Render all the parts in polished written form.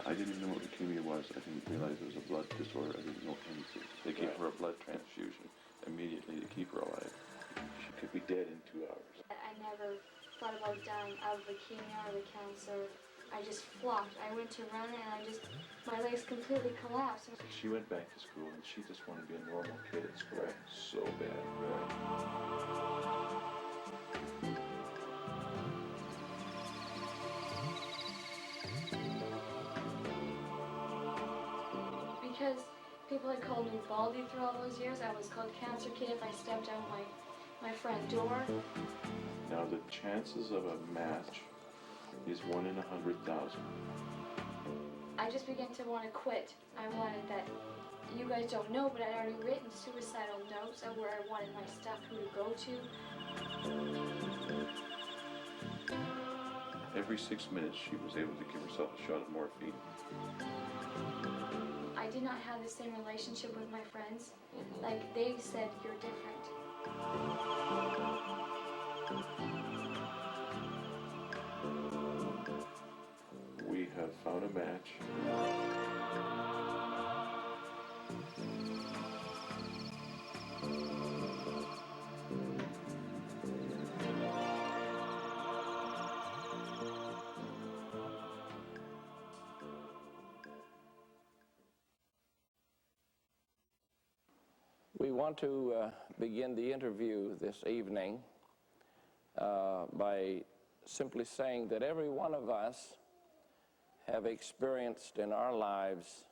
I didn't even know what leukemia was. I didn't realize it was a blood disorder. I didn't know anything. They gave her a blood transfusion immediately to keep her alive. She could be dead in 2 hours. I never thought about dying of leukemia or the cancer. I just flopped. I went to run and my legs completely collapsed. She went back to school and she just wanted to be a normal kid at school. Right. So bad. Because people had called me Baldy through all those years. I was called Cancer Kid if I stepped out my front door. Now the chances of a match is 1 in 100,000. I just began to want to quit. I wanted that. You guys don't know, but I'd already written suicidal notes of where I wanted my stuff, who to go to. Every 6 minutes she was able to give herself a shot of morphine. I did not have the same relationship with my friends. Like they said, you're different. We have found a match. We want to begin the interview this evening by simply saying that every one of us have experienced in our lives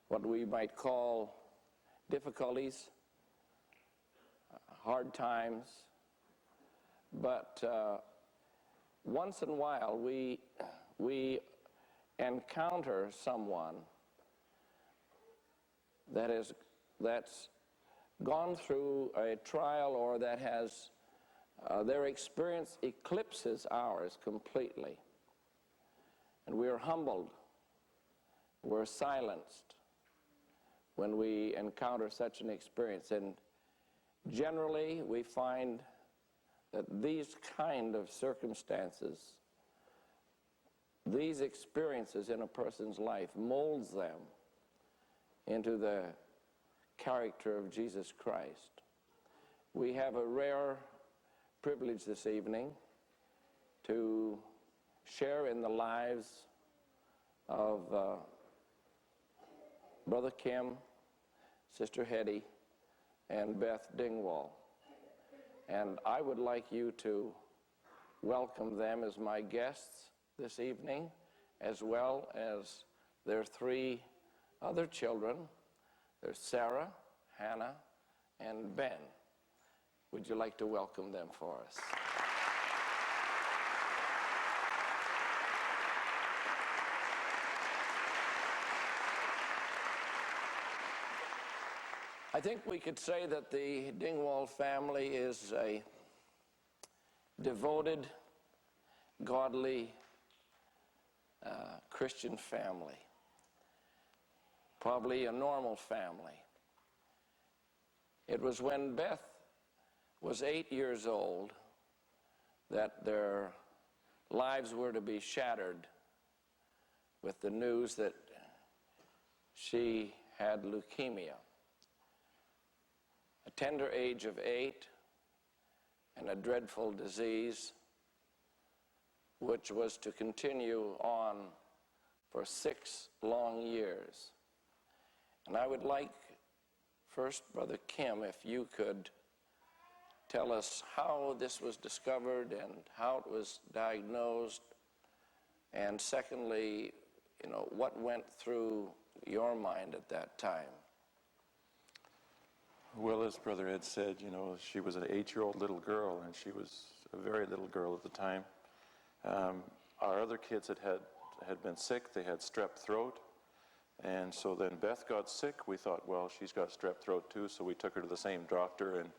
what we might call difficulties, hard times, but once in a while we encounter someone that's gone through a trial, or that has their experience eclipses ours completely. And we are humbled, we're silenced when we encounter such an experience. And generally we find that these kind of circumstances, these experiences in a person's life, molds them into the character of Jesus Christ. We have a rare privilege this evening to share in the lives of Brother Kim, Sister Hetty, and Beth Dingwall. And I would like you to welcome them as my guests this evening, as well as their 3 other children. There's Sarah, Hannah, and Ben. Would you like to welcome them for us? I think we could say that the Dingwall family is a devoted, godly Christian family. Probably a normal family. It was when Beth was 8 years old that their lives were to be shattered with the news that she had leukemia. A tender age of 8 and a dreadful disease which was to continue on for 6 long years. And I would like, first, Brother Kim, if you could tell us how this was discovered and how it was diagnosed, and secondly, what went through your mind at that time. Well, as Brother Ed said, she was an 8-year-old little girl, and she was a very little girl at the time. Our other kids had been sick. They had strep throat. And so then Beth got sick. We thought, well, she's got strep throat too, so we took her to the same doctor, and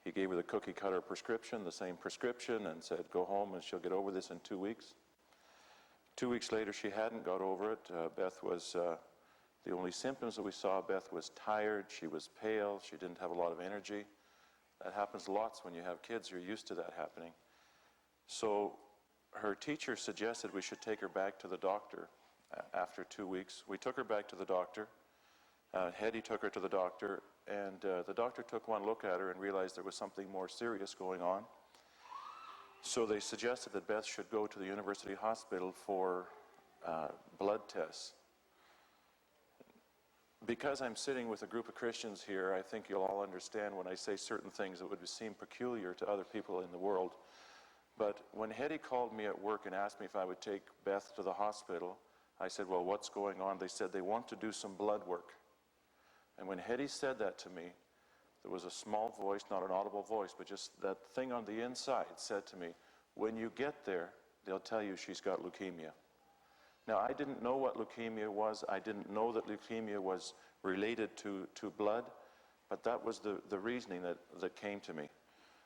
he gave her the cookie cutter prescription, the same prescription, and said, go home and she'll get over this in 2 weeks. 2 weeks later, she hadn't got over it. Beth was, the only symptoms that we saw, Beth was tired, she was pale, she didn't have a lot of energy. That happens lots when you have kids, you're used to that happening. So her teacher suggested we should take her back to the doctor. after 2 weeks. We took her back to the doctor. Hetty took her to the doctor, and the doctor took one look at her and realized there was something more serious going on. So they suggested that Beth should go to the university hospital for blood tests. Because I'm sitting with a group of Christians here, I think you'll all understand when I say certain things that would seem peculiar to other people in the world. But when Hetty called me at work and asked me if I would take Beth to the hospital, I said, well, what's going on? They said they want to do some blood work. And when Hetty said that to me, there was a small voice, not an audible voice, but just that thing on the inside said to me, when you get there, they'll tell you she's got leukemia. Now, I didn't know what leukemia was. I didn't know that leukemia was related to blood, but that was the reasoning that came to me.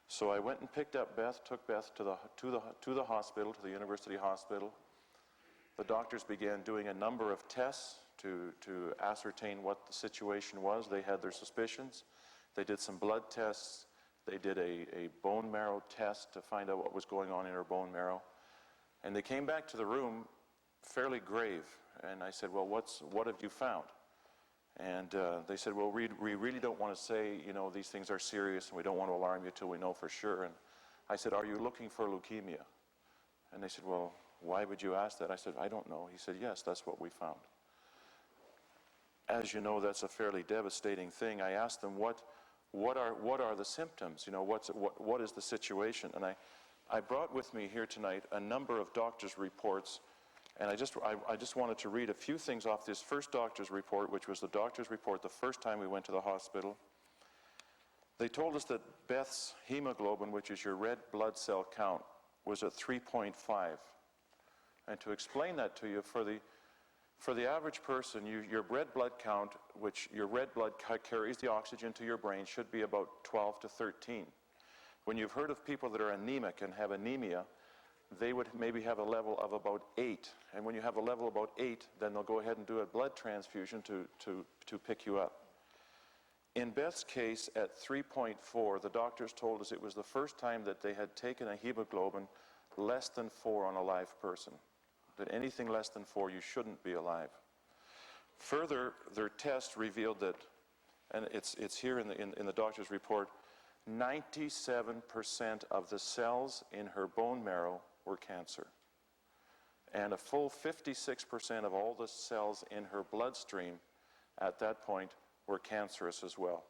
So I went and picked up Beth, took Beth to the hospital, to the university hospital. The doctors began doing a number of tests to ascertain what the situation was. They had their suspicions. They did some blood tests. They did a bone marrow test to find out what was going on in her bone marrow. And they came back to the room fairly grave. And I said, well, what have you found? And they said, well, we really don't want to say, you know, these things are serious and we don't want to alarm you till we know for sure. And I said, are you looking for leukemia? And they said, well, why would you ask that? I said, I don't know. He said, yes, that's what we found. As you know, that's a fairly devastating thing. I asked them, what are the symptoms? You know, what is the situation? And I brought with me here tonight a number of doctors' reports, and I just wanted to read a few things off this first doctor's report, which was the doctor's report the first time we went to the hospital. They told us that Beth's hemoglobin, which is your red blood cell count, was at 3.5. And to explain that to you, for the average person, your red blood count, which your red blood carries the oxygen to your brain, should be about 12 to 13. When you've heard of people that are anemic and have anemia, they would maybe have a level of about 8. And when you have a level about 8, then they'll go ahead and do a blood transfusion to pick you up. In Beth's case, at 3.4, the doctors told us it was the first time that they had taken a hemoglobin less than 4 on a live person. That anything less than 4, you shouldn't be alive. Further, their test revealed that, and it's here in the doctor's report, 97% of the cells in her bone marrow were cancer. And a full 56% of all the cells in her bloodstream at that point were cancerous as well.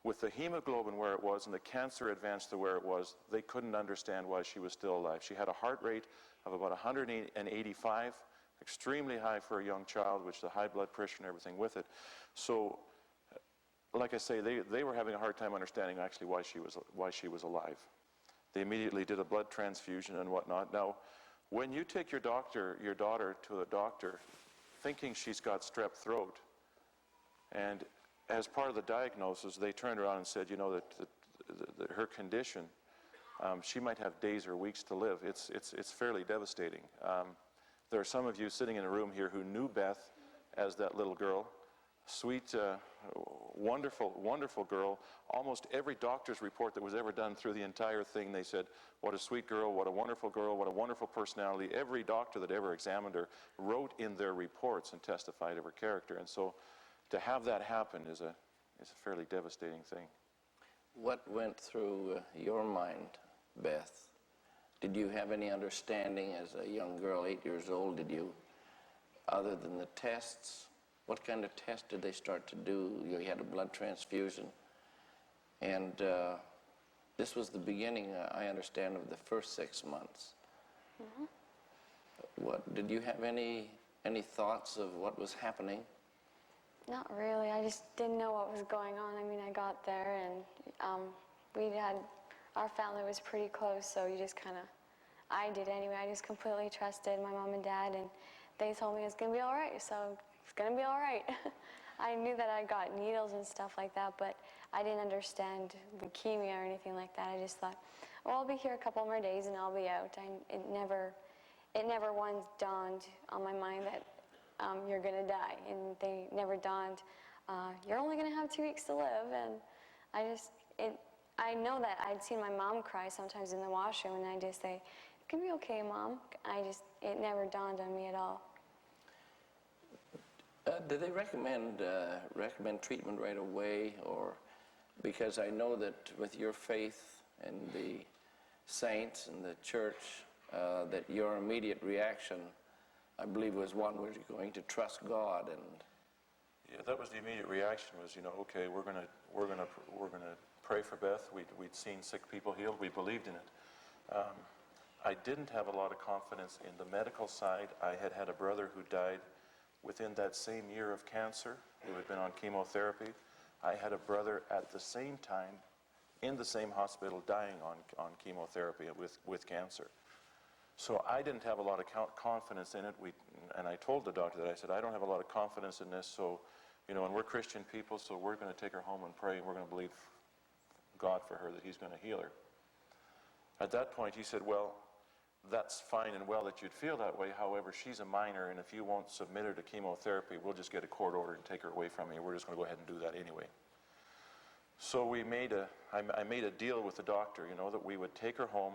With the hemoglobin where it was and the cancer advanced to where it was, they couldn't understand why she was still alive. She had a heart rate of about 185, extremely high for a young child, which the high blood pressure and everything with it. So, like I say, they were having a hard time understanding actually why she was alive. They immediately did a blood transfusion and whatnot. Now, when you take your daughter to the doctor thinking she's got strep throat, and as part of the diagnosis, they turned around and said, you know, that her condition, she might have days or weeks to live. It's fairly devastating. There are some of you sitting in a room here who knew Beth as that little girl. Sweet, wonderful, wonderful girl. Almost every doctor's report that was ever done through the entire thing, they said, what a sweet girl, what a wonderful personality. Every doctor that ever examined her wrote in their reports and testified of her character. And so to have that happen is a fairly devastating thing. What went through your mind, Beth? Did you have any understanding as a young girl, 8 years old? Did you, other than the tests, what kind of test did they start to do? You had a blood transfusion. And this was the beginning, I understand, of the first 6 months. Mm-hmm. Did you have any thoughts of what was happening? Not really. I just didn't know what was going on. I mean, I got there and our family was pretty close, so you just kind of, I did anyway. I just completely trusted my mom and dad, and they told me it's going to be all right, so it's going to be all right. I knew that I got needles and stuff like that, but I didn't understand leukemia or anything like that. I just thought, well, I'll be here a couple more days and I'll be out. It never once dawned on my mind that you're going to die, and they never dawned, you're only going to have 2 weeks to live. And I know that I'd seen my mom cry sometimes in the washroom, and I just say, it's going to be okay, Mom. It never dawned on me at all. Did they recommend treatment right away, or because I know that with your faith and the saints and the church, that your immediate reaction, I believe, was one where you're going to trust God and. Yeah, that was the immediate reaction. Was, you know, okay, we're gonna pray for Beth. We'd seen sick people healed. We believed in it. I didn't have a lot of confidence in the medical side. I had a brother who died within that same year of cancer, who had been on chemotherapy. I had a brother at the same time in the same hospital dying on chemotherapy with cancer. So I didn't have a lot of confidence in it. And I told the doctor that, I said, I don't have a lot of confidence in this, so, you know, and we're Christian people, so we're going to take her home and pray, and we're going to believe God for her, that he's going to heal her. At that point, he said, well, that's fine and well that you'd feel that way. However, she's a minor, and if you won't submit her to chemotherapy, we'll just get a court order and take her away from you. We're just going to go ahead and do that anyway. So I made a deal with the doctor, you know, that we would take her home,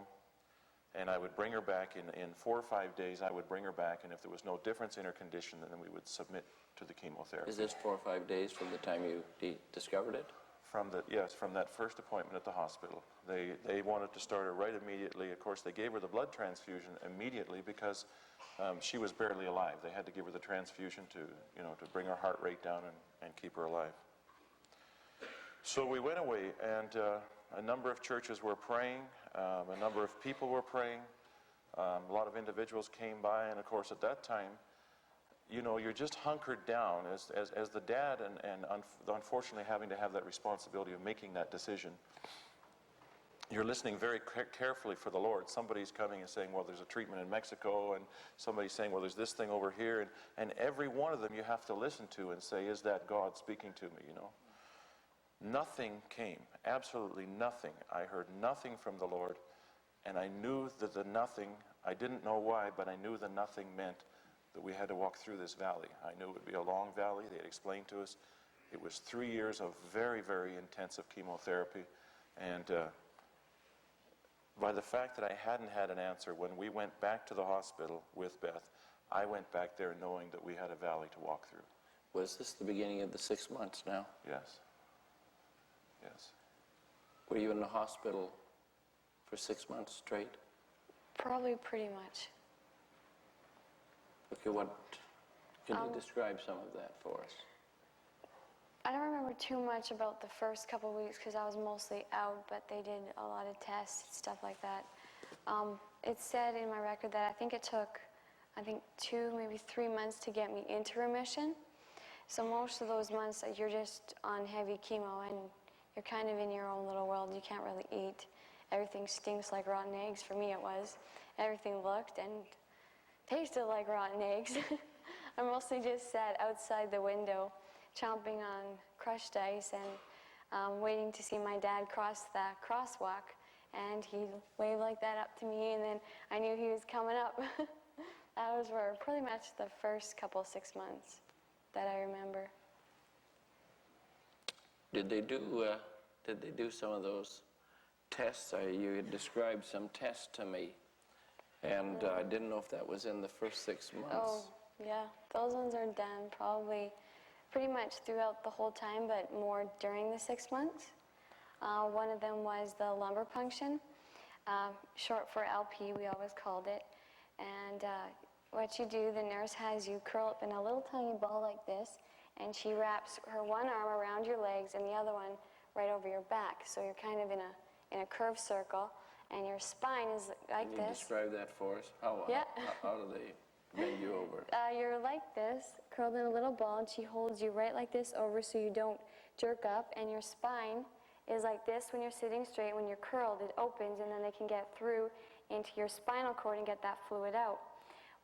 and I would bring her back in 4 or 5 days. I would bring her back, and if there was no difference in her condition, then we would submit to the chemotherapy. Is this 4 or 5 days from the time you discovered it? Yes, from that first appointment at the hospital. They wanted to start her right immediately. Of course, they gave her the blood transfusion immediately because she was barely alive. They had to give her the transfusion to bring her heart rate down and keep her alive. So we went away, and a number of churches were praying. A number of people were praying. A lot of individuals came by, and of course, at that time, you know, you're just hunkered down as the dad, and unfortunately having to have that responsibility of making that decision. You're listening very carefully for the Lord. Somebody's coming and saying, well, there's a treatment in Mexico, and somebody's saying, well, there's this thing over here, and every one of them you have to listen to and say, is that God speaking to me, you know? Nothing came, absolutely nothing. I heard nothing from the Lord, and I knew that the nothing, I didn't know why, but I knew the nothing meant that we had to walk through this valley. I knew it would be a long valley. They had explained to us. It was 3 years of very, very intensive chemotherapy, and by the fact that I hadn't had an answer, when we went back to the hospital with Beth, I went back there knowing that we had a valley to walk through. Was this the beginning of the 6 months now? Yes. Yes. Were you in the hospital for 6 months straight? Probably pretty much. Okay, can you describe some of that for us? I don't remember too much about the first couple of weeks because I was mostly out, but they did a lot of tests and stuff like that. It said in my record that I think it took 2, maybe 3 months to get me into remission. So most of those months you're just on heavy chemo and you're kind of in your own little world. You can't really eat. Everything stinks like rotten eggs. For me it was. Everything looked and tasted like rotten eggs. I mostly just sat outside the window chomping on crushed ice and waiting to see my dad cross that crosswalk. And he waved like that up to me, and then I knew he was coming up. That was for pretty much the first 6 months that I remember. Did they do some of those tests? You had described some tests to me, and I didn't know if that was in the first 6 months. Oh, yeah. Those ones are done probably pretty much throughout the whole time, but more during the 6 months. One of them was the lumbar puncture, short for LP, we always called it. And what you do, the nurse has you curl up in a little tiny ball like this, and she wraps her one arm around your legs and the other one right over your back. So you're kind of in a curved circle, and your spine is like Can you this. describe that for us? How do they bend you over? You're like this, curled in a little ball, and she holds you right like this over so you don't jerk up, and your spine is like this when you're sitting straight. When you're curled, it opens, and then they can get through into your spinal cord and get that fluid out.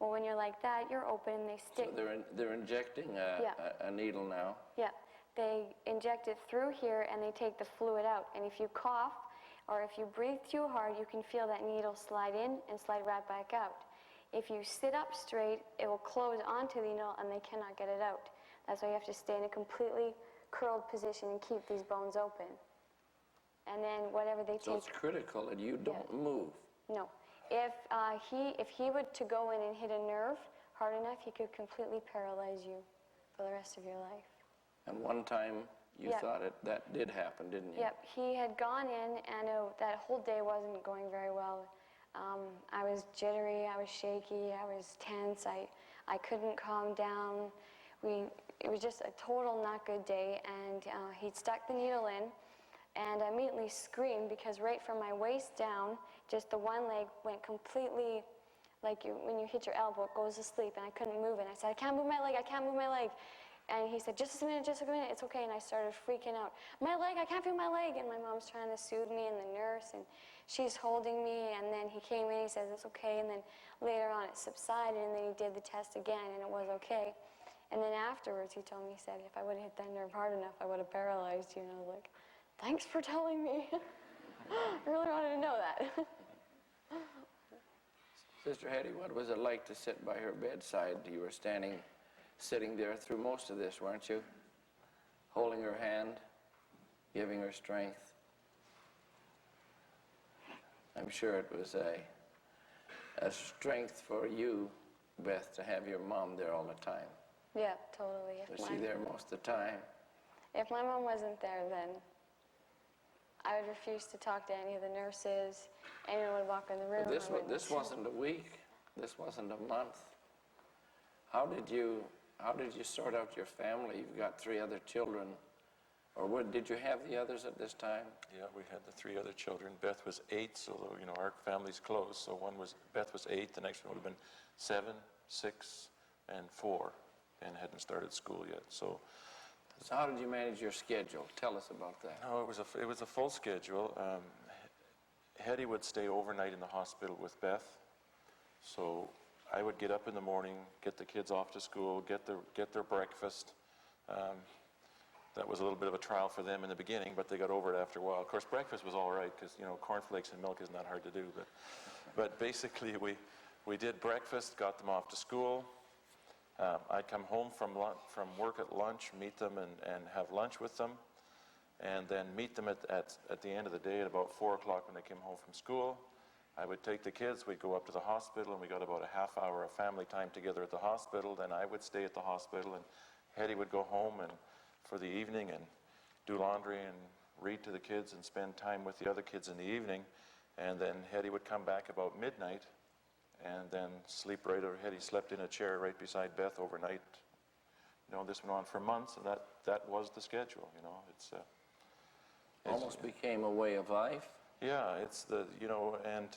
Well, when you're like that, you're open, they stick. So they're injecting a needle now. Yeah, they inject it through here, and they take the fluid out. And if you cough, or if you breathe too hard, you can feel that needle slide in and slide right back out. If you sit up straight, it will close onto the needle, and they cannot get it out. That's why you have to stay in a completely curled position and keep these bones open. And then whatever they So it's critical that you don't move. No. If he were to go in and hit a nerve hard enough, he could completely paralyze you. for the rest of your life. And one time you Yep. thought that did happen, didn't you? Yep, he had gone in, and that whole day wasn't going very well. I was jittery, I was shaky, I was tense, I couldn't calm down. It was just a total not good day, and he'd stuck the needle in, and I immediately screamed because right from my waist down, just the one leg went completely, like when you hit your elbow, it goes to sleep, and I couldn't move it. I said, I can't move my leg, I can't move my leg. And he said, just a minute, it's okay. And I started freaking out. My leg, I can't feel my leg. And my mom's trying to soothe me, and the nurse, and she's holding me. And then he came in, he says, it's okay. And then later on it subsided, and then he did the test again, and it was okay. And then afterwards he told me, he said, if I would have hit that nerve hard enough, I would have paralyzed you. And I was like, thanks for telling me. I really wanted to know that. Sister Hetty, what was it like to sit by her bedside? You were sitting there through most of this, weren't you? Holding her hand, giving her strength. I'm sure it was a strength for you, Beth, to have your mom there all the time. Yeah, totally. Was she there most of the time? If my mom wasn't there, then I would refuse to talk to any of the nurses. Anyone would walk in the room. But this wasn't a week. This wasn't a month. How did you sort out your family? You've got 3 other children. Or did you have the others at this time? Yeah, we had the 3 other children. Beth was 8, so our family's close. So Beth was 8. The next one would have been 7, 6, and 4, and hadn't started school yet. So how did you manage your schedule? Tell us about that. no, it was a full schedule. Hetty would stay overnight in the hospital with Beth. So I would get up in the morning, get the kids off to school, get their breakfast. That was a little bit of a trial for them in the beginning, but they got over it after a while. Of course, breakfast was all right because cornflakes and milk is not hard to do. But basically, we did breakfast, got them off to school. I'd come home from work at lunch, meet them and have lunch with them, and then meet them at the end of the day at about 4 o'clock when they came home from school. I would take the kids, we'd go up to the hospital, and we got about a half hour of family time together at the hospital. Then I would stay at the hospital, and Hetty would go home and for the evening and do laundry and read to the kids and spend time with the other kids in the evening. And then Hetty would come back about midnight and then sleep right over. Hetty slept in a chair right beside Beth overnight. This went on for months, and that was the schedule. It's Almost became a way of life. Yeah, and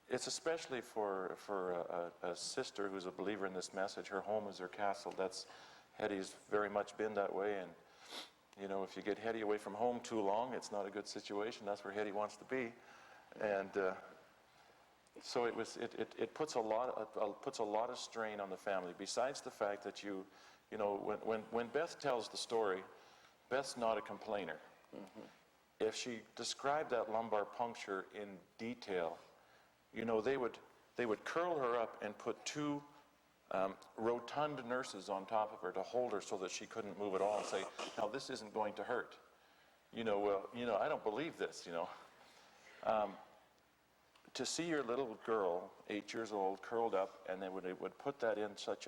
it's especially for a sister who's a believer in this message. Her home is her castle. Hetty's very much been that way, and if you get Hetty away from home too long, it's not a good situation. That's where Hetty wants to be, and so it puts a lot of strain on the family. Besides the fact that when Beth tells the story, Beth's not a complainer. Mm-hmm. If she described that lumbar puncture in detail, they would curl her up and put 2 rotund nurses on top of her to hold her so that she couldn't move at all and say, now this isn't going to hurt. I don't believe this, to see your little girl, 8 years old, curled up, and then it would put that in such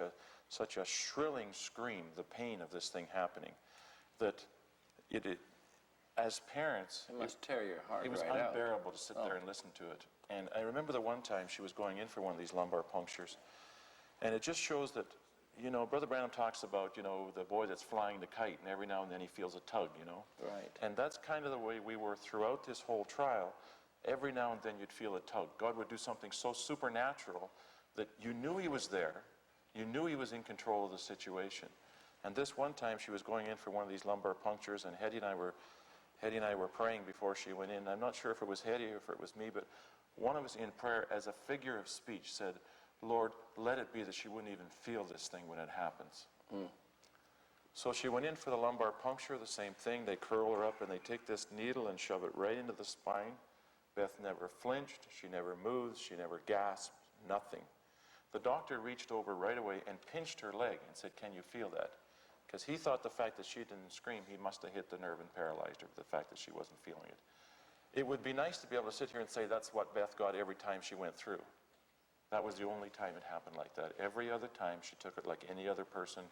a shrilling scream, the pain of this thing happening, that as parents, it must tear your heart. It was right unbearable out. to sit there and listen to it. And I remember the one time she was going in for one of these lumbar punctures, and it just shows that, Brother Branham talks about, the boy that's flying the kite, and every now and then he feels a tug, Right. And that's kind of the way we were throughout this whole trial. Every now and then you'd feel a tug. God would do something so supernatural that you knew he was there, you knew he was in control of the situation. And this one time she was going in for one of these lumbar punctures, and Hetty and I were praying before she went in. I'm not sure if it was Hetty or if it was me, but one of us in prayer, as a figure of speech, said, Lord, let it be that she wouldn't even feel this thing when it happens. Mm. So she went in for the lumbar puncture, the same thing. They curl her up and they take this needle and shove it right into the spine. Beth never flinched, she never moved, she never gasped, nothing. The doctor reached over right away and pinched her leg and said, can you feel that? Because he thought the fact that she didn't scream, he must have hit the nerve and paralyzed her, the fact that she wasn't feeling it. It would be nice to be able to sit here and say that's what Beth got every time she went through. That was the only time it happened like that. Every other time she took it like any other person,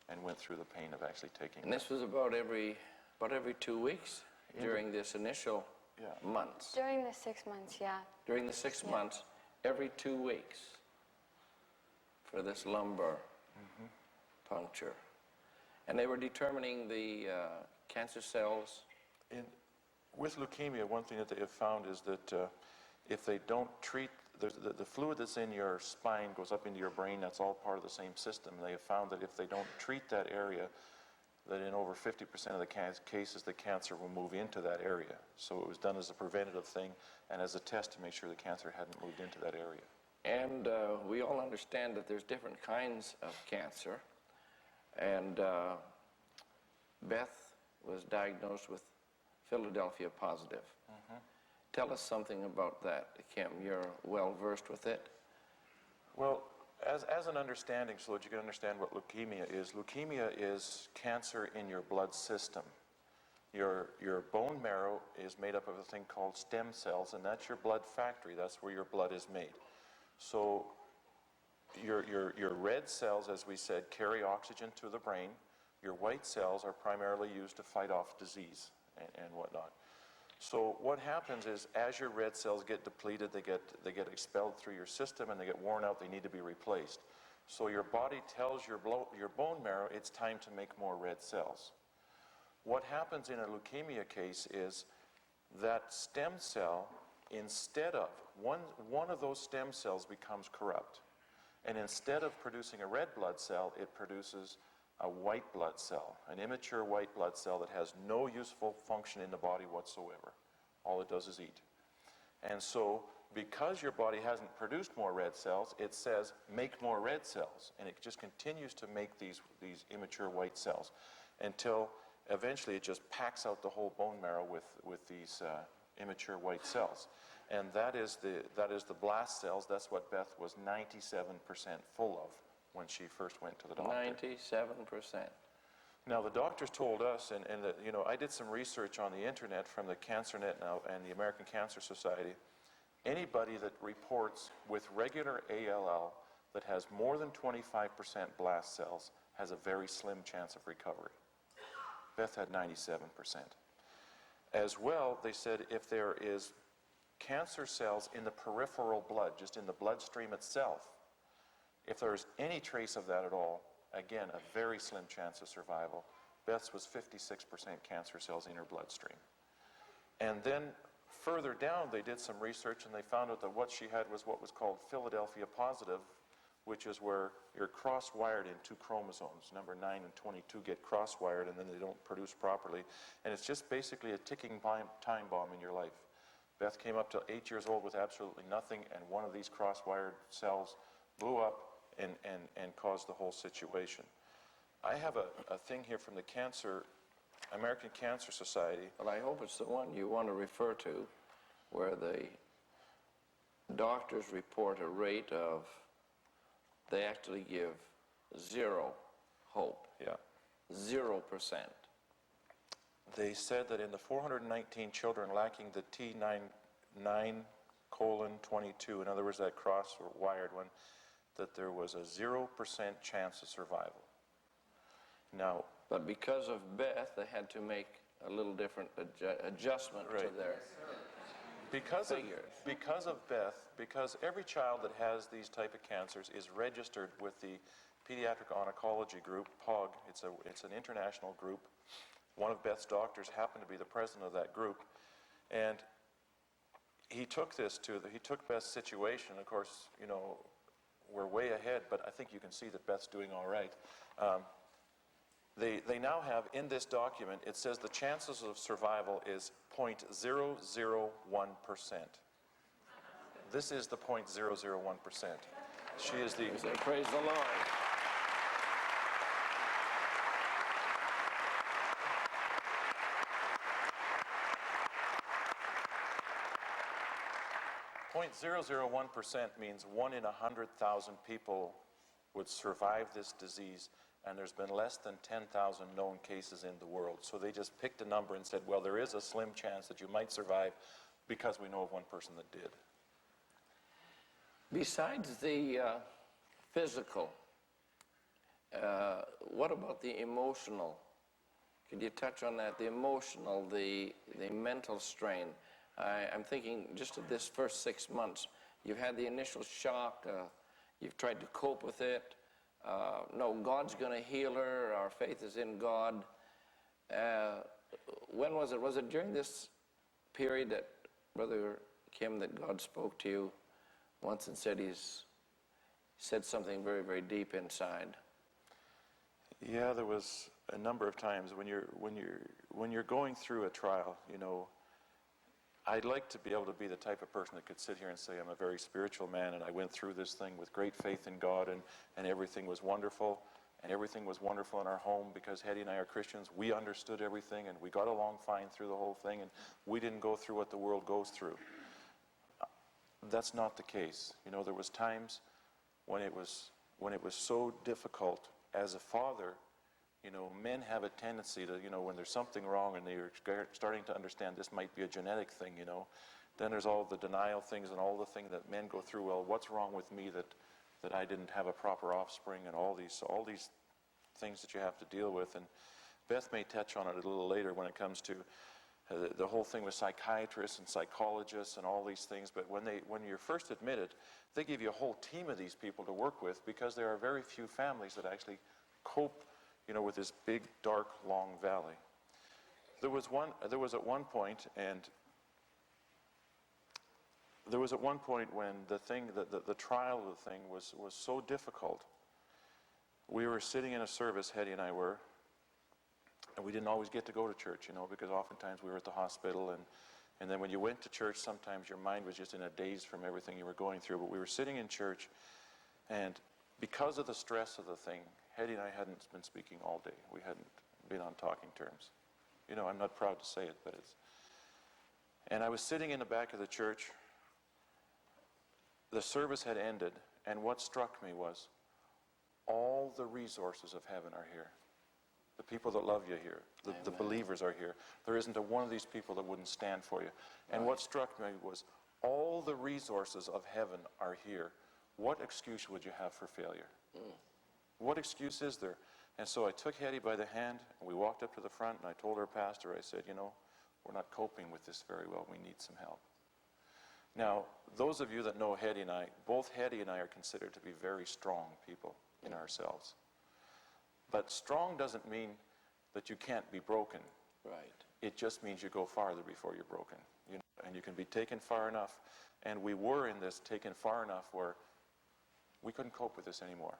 and went through the pain of actually taking And this was about every 2 weeks during this initial months. During the 6 months, yeah. During the 6 months, every 2 weeks for this lumbar puncture. And they were determining the cancer cells. With leukemia, one thing that they have found is that if they don't treat, the fluid that's in your spine goes up into your brain, that's all part of the same system. They have found that if they don't treat that area, that in over 50% of the cases, the cancer will move into that area. So it was done as a preventative thing and as a test to make sure the cancer hadn't moved into that area. And we all understand that there's different kinds of cancer. And Beth was diagnosed with Philadelphia positive. Tell us something about that, Kim. You're well versed with it. Well, as an understanding, so that you can understand what leukemia is cancer in your blood system. Your bone marrow is made up of a thing called stem cells, and that's your blood factory. That's where your blood is made. So your red cells, as we said, carry oxygen to the brain. Your white cells are primarily used to fight off disease and whatnot. So what happens is, as your red cells get depleted, they get expelled through your system, and they get worn out, they need to be replaced. So your body tells your bone marrow it's time to make more red cells. What happens in a leukemia case is that stem cell, instead of, one of those stem cells becomes corrupt. And instead of producing a red blood cell, it produces a white blood cell, an immature white blood cell that has no useful function in the body whatsoever. All it does is eat. And so, because your body hasn't produced more red cells, it says, make more red cells. And it just continues to make these immature white cells until eventually it just packs out the whole bone marrow with these immature white cells. And that is the blast cells. That's what Beth was 97% full of when she first went to the doctor. 97%. Now, the doctors told us, and you know, I did some research on the internet from the CancerNet now and the American Cancer Society. Anybody that reports with regular ALL that has more than 25% blast cells has a very slim chance of recovery. Beth had 97%. As well, they said if there is cancer cells in the peripheral blood, just in the bloodstream itself, if there's any trace of that at all, again, a very slim chance of survival. Beth's was 56% cancer cells in her bloodstream. And then further down, they did some research and they found out that what she had was what was called Philadelphia positive, which is where you're cross-wired in two chromosomes. Number 9 and 22 get cross-wired and then they don't produce properly. And it's just basically a ticking time bomb in your life. Beth came up to 8 years old with absolutely nothing, and one of these cross-wired cells blew up and caused the whole situation. I have a thing here from the American Cancer Society. Well, I hope it's the one you want to refer to, where the doctors report a rate of, they actually give 0 hope. Yeah. 0%. They said that in the 419 children lacking the T9:22, in other words, that cross-wired one, that there was a 0% chance of survival. Now, but because of Beth, they had to make a little different adjustment to their figures. Because of Beth, because every child that has these type of cancers is registered with the Pediatric Oncology Group, POG. It's an international group. One of Beth's doctors happened to be the president of that group, and he took Beth's situation. Of course, you know, we're way ahead, but I think you can see that Beth's doing all right. They now have, in this document, it says the chances of survival is 0.001%. This is the 0.001%. She is the... Praise the Lord. .001% means 1 in 100,000 people would survive this disease, and there's been less than 10,000 known cases in the world. So they just picked a number and said, well, there is a slim chance that you might survive because we know of one person that did. Besides the physical What about the emotional? Could you touch on that? The emotional, the mental strain. I'm thinking just of this first 6 months. You've had the initial shock. You've tried to cope with it. No, God's going to heal her. Our faith is in God. When was it? Was it during this period that, Brother Kim, that God spoke to you once and said He's said something very, very deep inside? Yeah, there was a number of times when you're going through a trial, you know, I'd like to be able to be the type of person that could sit here and say I'm a very spiritual man and I went through this thing with great faith in God and everything was wonderful and everything was wonderful in our home because Hetty and I are Christians. We understood everything and we got along fine through the whole thing and we didn't go through what the world goes through. That's not the case. You know, there was times when it was so difficult as a father. You know, men have a tendency to, you know, when there's something wrong and they're starting to understand this might be a genetic thing, you know, then there's all the denial things and all the things that men go through. Well, what's wrong with me that I didn't have a proper offspring and all these things that you have to deal with. And Beth may touch on it a little later when it comes to the whole thing with psychiatrists and psychologists and all these things. But when you're first admitted, they give you a whole team of these people to work with because there are very few families that actually cope, you know, with this big, dark, long valley. There was at one point when the trial of the thing was so difficult. We were sitting in a service, Hetty and I were, and we didn't always get to go to church, you know, because oftentimes we were at the hospital, and then when you went to church, sometimes your mind was just in a daze from everything you were going through. But we were sitting in church, and because of the stress of the thing, Hetty and I hadn't been speaking all day. We hadn't been on talking terms. You know, I'm not proud to say it, but it's... And I was sitting in the back of the church. The service had ended, and what struck me was all the resources of heaven are here. The people that love you here. The believers are here. There isn't a one of these people that wouldn't stand for you. And what struck me was all the resources of heaven are here. What excuse would you have for failure? What excuse is there? And so I took Hetty by the hand, and we walked up to the front, and I told our pastor, I said, you know, we're not coping with this very well. We need some help. Now, those of you that know Hetty and I, both Hetty and I are considered to be very strong people in ourselves. But strong doesn't mean that you can't be broken. Right. It just means you go farther before you're broken. You know, and you can be taken far enough. And we were in this taken far enough where we couldn't cope with this anymore.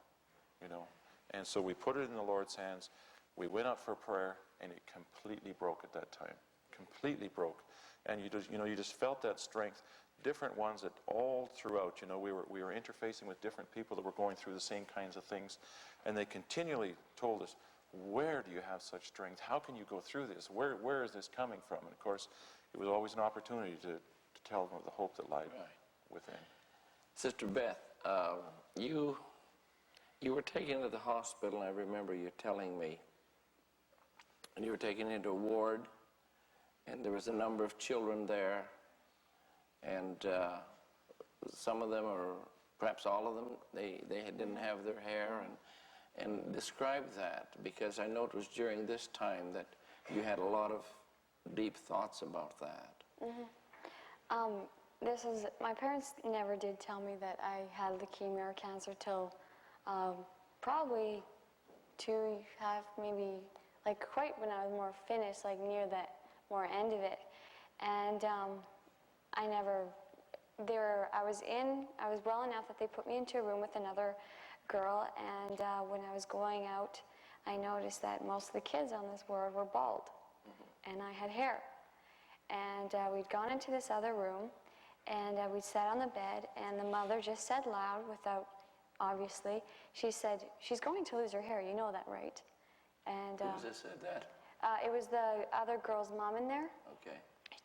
You know. And so we put it in the Lord's hands. We went up for prayer, and it completely broke at that time. Completely broke. And you just felt that strength. Different ones that all throughout, you know, we were interfacing with different people that were going through the same kinds of things, and they continually told us, where do you have such strength? How can you go through this? Where is this coming from? And of course, it was always an opportunity to tell them of the hope that lied within. Sister Beth, you were taken to the hospital, I remember you telling me, and you were taken into a ward, and there was a number of children there, and some of them, or perhaps all of them, they didn't have their hair, and describe that, because I know it was during this time that you had a lot of deep thoughts about that. My parents never did tell me that I had leukemia or cancer till probably 2.5, maybe, like quite when I was more finished, like near that more end of it. And I was well enough that they put me into a room with another girl, and when I was going out, I noticed that most of the kids on this ward were bald, and I had hair. And we'd gone into this other room, and we sat on the bed, and the mother just said loud, without, obviously, she said, "She's going to lose her hair, you know that, right?" And Who was it said that? it was the other girl's mom in there. Okay.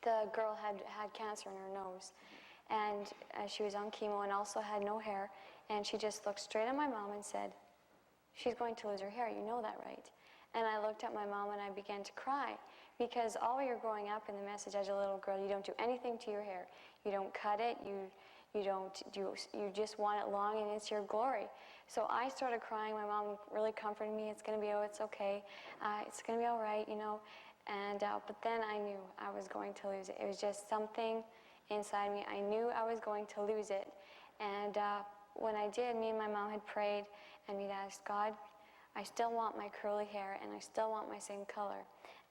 The girl had cancer in her nose, and she was on chemo and also had no hair, and she just looked straight at my mom and said, "She's going to lose her hair, you know that, right?" And I looked at my mom and I began to cry, because all you're growing up in the message as a little girl, you don't do anything to your hair. You don't cut it, You just want it long, and it's your glory. So I started crying. My mom really comforted me. It's okay. It's gonna be all right, you know. And but then I knew I was going to lose it. It was just something inside me. I knew I was going to lose it. And when I did, me and my mom had prayed, and we'd asked God, I still want my curly hair, and I still want my same color.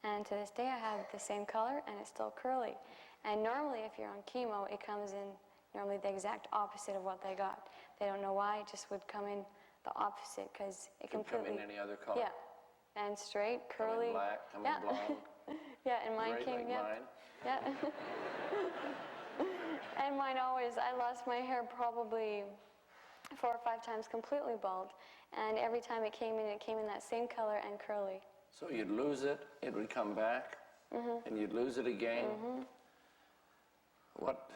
And to this day, I have the same color, and it's still curly. And normally, if you're on chemo, it comes in normally the exact opposite of what they got. They don't know why, it just would come in the opposite, because it completely... Come in any other color? Yeah, and straight, curly. Come in black, come in blonde. Yeah, and mine Great, came, like mine. Yeah. And mine always, I lost my hair probably 4 or 5 times completely bald. And every time it came in that same color and curly. So you'd lose it, it would come back, and you'd lose it again. What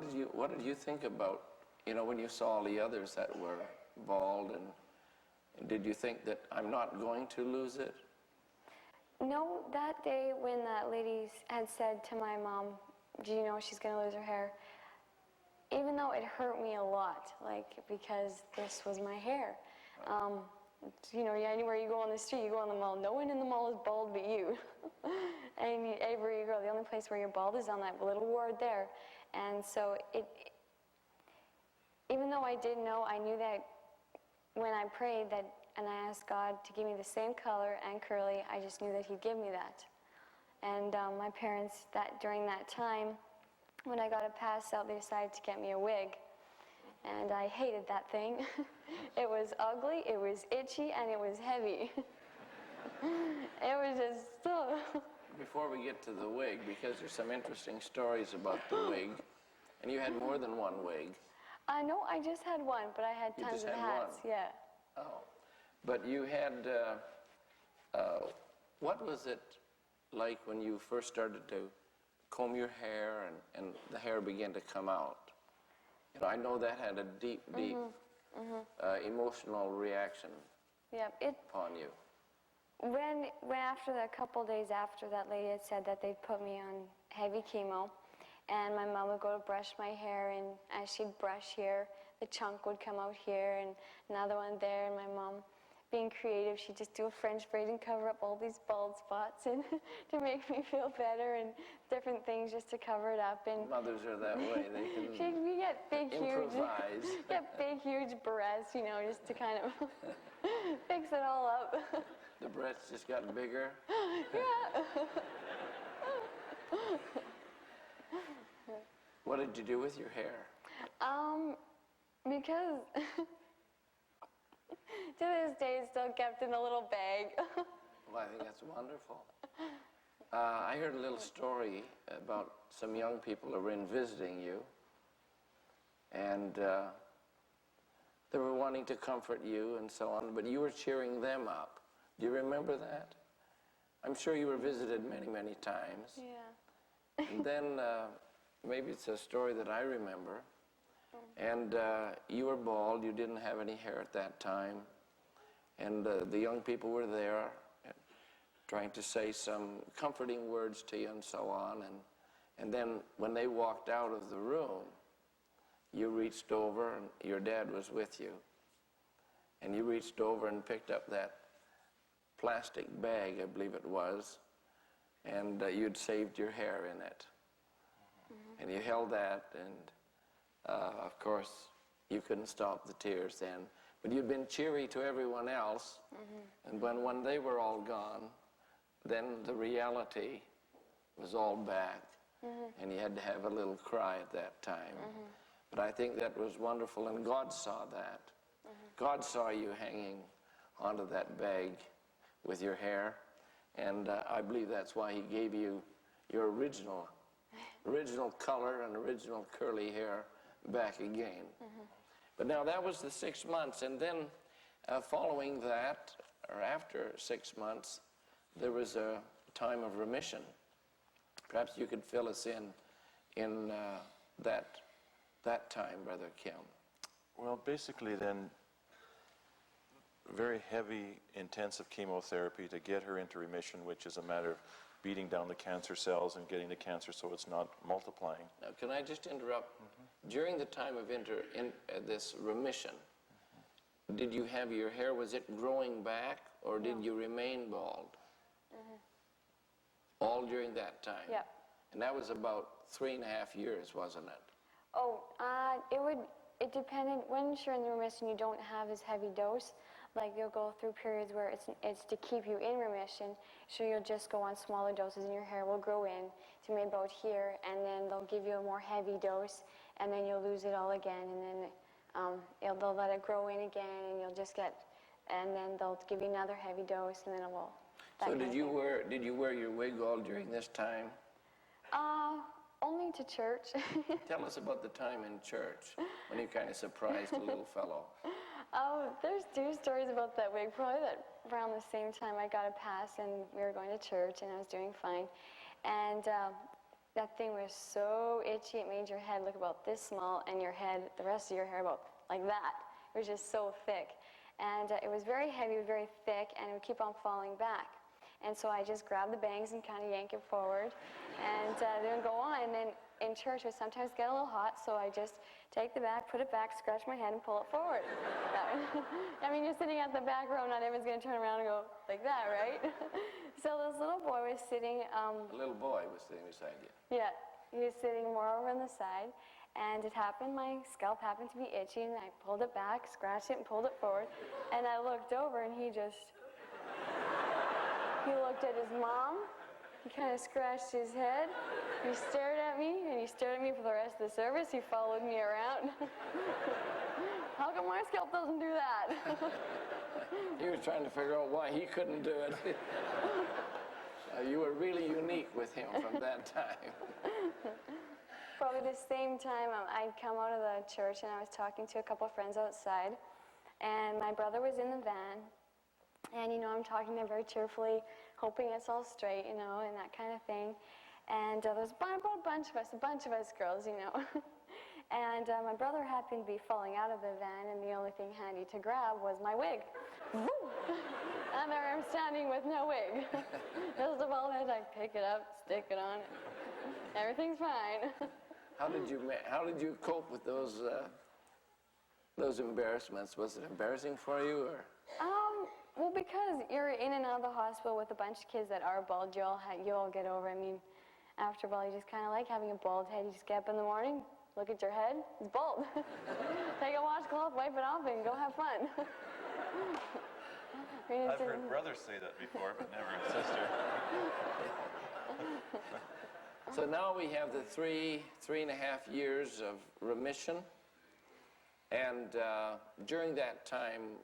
did you think about, you know, when you saw all the others that were bald, and did you think that I'm not going to lose it? No, that day when that lady had said to my mom, do you know she's going to lose her hair? Even though it hurt me a lot, like, because this was my hair. You know, anywhere you go on the street, you go on the mall, no one in the mall is bald but you. And everywhere you go, the only place where you're bald is on that little ward there. And so even though I didn't know, I knew that when I prayed that, and I asked God to give me the same color and curly, I just knew that He'd give me that. And my parents, during that time, when I got a pass out, they decided to get me a wig. And I hated that thing. It was ugly, it was itchy, and it was heavy. It was just so... Before we get to the wig, because there's some interesting stories about the wig, and you had more than one wig. No, I just had one, but I had tons of hats. One. Yeah. Oh, but you had, what was it like when you first started to comb your hair and the hair began to come out? You know, I know that had a deep emotional reaction upon you. When after a couple days after that lady had said that they'd put me on heavy chemo, and my mom would go to brush my hair, and as she'd brush here, the chunk would come out here, and another one there, and my mom, being creative, she'd just do a French braid and cover up all these bald spots and to make me feel better, and different things just to cover it up. And mothers are that way. They can we get big, improvise. Huge, get big, huge barrettes, you know, just to kind of fix it all up. The breasts just got bigger? Yeah. What did you do with your hair? Because to this day it's still kept in a little bag. Well, I think that's wonderful. I heard a little story about some young people who were in visiting you, and they were wanting to comfort you and so on, but you were cheering them up. Do you remember that? I'm sure you were visited many, many times. Yeah. And then maybe it's a story that I remember. And you were bald, you didn't have any hair at that time. And the young people were there trying to say some comforting words to you and so on. And then when they walked out of the room, you reached over, and your dad was with you. And you reached over and picked up that plastic bag, I believe it was, and you'd saved your hair in it. And you held that, and of course, you couldn't stop the tears then. But you'd been cheery to everyone else, and when they were all gone, then the reality was all back, and you had to have a little cry at that time. But I think that was wonderful, and God saw that. God saw you hanging onto that bag with your hair, and I believe that's why He gave you your original color and original curly hair back again. But now that was the 6 months, and then following that, or after 6 months, there was a time of remission. Perhaps you could fill us in that time, Brother Kim. Well, basically then, very heavy, intensive chemotherapy to get her into remission, which is a matter of beating down the cancer cells and getting the cancer so it's not multiplying. Now, can I just interrupt? During the time of this remission, did you have your hair, was it growing back, or did you remain bald? All during that time? Yep. And that was about 3.5 years, wasn't it? Oh, it depended. When you're in the remission, you don't have as heavy dose. Like you'll go through periods where it's to keep you in remission, so you'll just go on smaller doses and your hair will grow in to maybe about here, and then they'll give you a more heavy dose, and then you'll lose it all again, and then they'll let it grow in again, and you'll just get, and then they'll give you another heavy dose, and then it will. So did you wear your wig all during this time? Only to church. Tell us about the time in church when you kind of surprised a little fellow. There's 2 stories about that wig. Probably that around the same time I got a pass and we were going to church and I was doing fine. And that thing was so itchy, it made your head look about this small and your head, the rest of your hair about like that. It was just so thick. And it was very heavy, very thick, and it would keep on falling back. And so I just grabbed the bangs and kind of yank it forward, and then go on. And then in church, it would sometimes get a little hot, so I just take the back, put it back, scratch my head, and pull it forward. I mean, you're sitting at the back row, not everyone's going to turn around and go like that, right? So this little boy was sitting... A little boy was sitting beside you. Yeah, he was sitting more over on the side, and it happened, my scalp happened to be itchy, and I pulled it back, scratched it, and pulled it forward, and I looked over, and he looked at his mom, he kind of scratched his head, he stared at me, and he stared at me for the rest of the service. He followed me around. How come my scalp doesn't do that? He was trying to figure out why he couldn't do it. You were really unique with him from that time. Probably the same time I'd come out of the church and I was talking to a couple of friends outside, and my brother was in the van. And, I'm talking to him very cheerfully, hoping it's all straight, and that kind of thing. And there's about a bunch of us girls, And my brother happened to be falling out of the van, and the only thing handy to grab was my wig. And there I'm standing with no wig. Just a bald head, I pick it up, stick it on, everything's fine. How did you cope with those embarrassments? Was it embarrassing for you, or? Well, because you're in and out of the hospital with a bunch of kids that are bald, you all get over. I mean, after a while, you just kind of like having a bald head. You just get up in the morning, look at your head, it's bald. Take a washcloth, wipe it off, and go have fun. I've heard brothers say that before, but never a sister. So now we have the 3.5 years of remission, and during that time,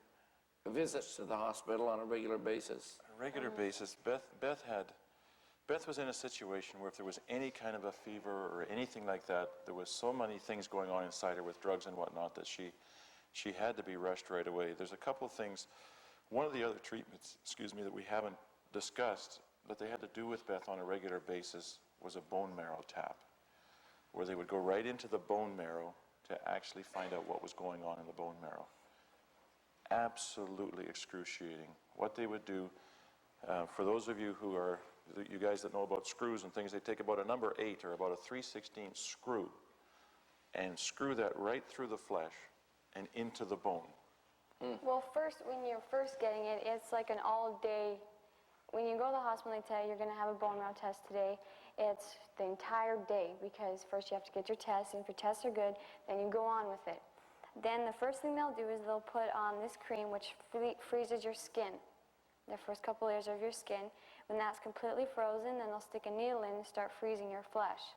visits to the hospital on a regular basis. On a regular basis. Beth was in a situation where if there was any kind of a fever or anything like that, there was so many things going on inside her with drugs and whatnot that she had to be rushed right away. There's a couple of things. One of the other treatments, that we haven't discussed, that they had to do with Beth on a regular basis was a bone marrow tap, where they would go right into the bone marrow to actually find out what was going on in the bone marrow. Absolutely excruciating. What they would do, for those of you you guys that know about screws and things, they take about a number 8 or about a 3/16 screw and screw that right through the flesh and into the bone. Well, when you're first getting it, it's like an all-day. When you go to the hospital, they tell you you're going to have a bone marrow test today. It's the entire day, because first you have to get your tests, and if your tests are good, then you go on with it. Then the first thing they'll do is they'll put on this cream which freezes your skin, the first couple layers of your skin. When that's completely frozen, then they'll stick a needle in and start freezing your flesh.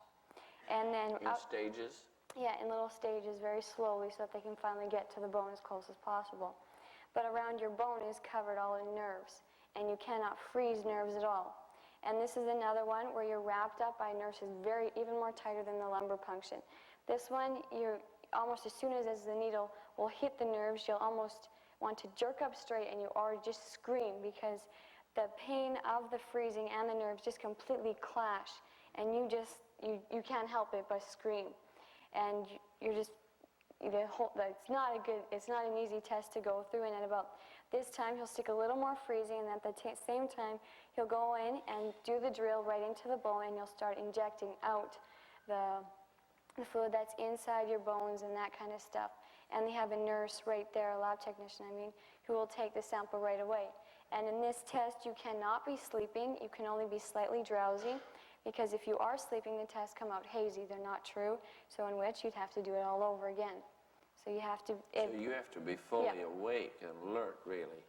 And then in stages? Yeah, in little stages, very slowly, so that they can finally get to the bone as close as possible. But around your bone is covered all in nerves, and you cannot freeze nerves at all. And this is another one where you're wrapped up by nerves even more tighter than the lumbar puncture. This one, almost as soon as the needle will hit the nerves, you'll almost want to jerk up straight, and you already just scream, because the pain of the freezing and the nerves just completely clash, and you can't help it but scream. And you're just, it's not an easy test to go through, and at about This time he'll stick a little more freezing, and at the same time he'll go in and do the drill right into the bone, and you'll start injecting out the fluid that's inside your bones and that kind of stuff. And they have a nurse right there, a lab technician, who will take the sample right away. And in this test, you cannot be sleeping. You can only be slightly drowsy, because if you are sleeping, the tests come out hazy. They're not true, so in which you'd have to do it all over again. So you have to... So you have to be fully awake and alert, really.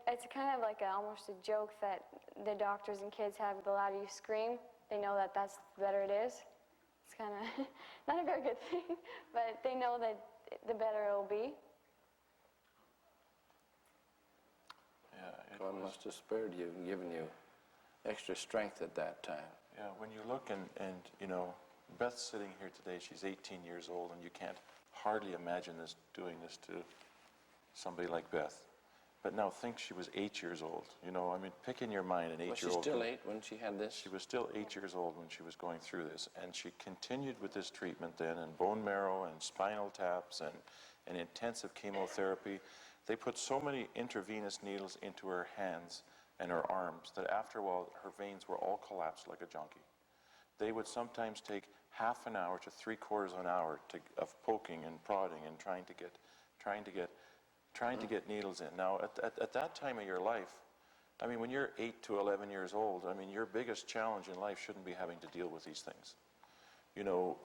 It's kind of like almost a joke that the doctors and kids have. The louder you scream, they know that that's the better it is. It's kind of not a very good thing, but they know that the better it'll be. Yeah, God must have spared you and given you extra strength at that time. Yeah, when you look and you know, Beth's sitting here today, she's 18 years old, and you can't hardly imagine doing this to somebody like Beth. But now think she was 8 years old. You know, pick in your mind an 8-year-old. Was she still 8 when she had this? She was still 8 years old when she was going through this. And she continued with this treatment then, and bone marrow and spinal taps and intensive chemotherapy. They put so many intravenous needles into her hands and her arms that after a while her veins were all collapsed like a junkie. They would sometimes take half an hour to 3/4 of an hour of poking and prodding and trying to get needles in. Now, at that time of your life, when you're 8 to 11 years old, your biggest challenge in life shouldn't be having to deal with these things. You know,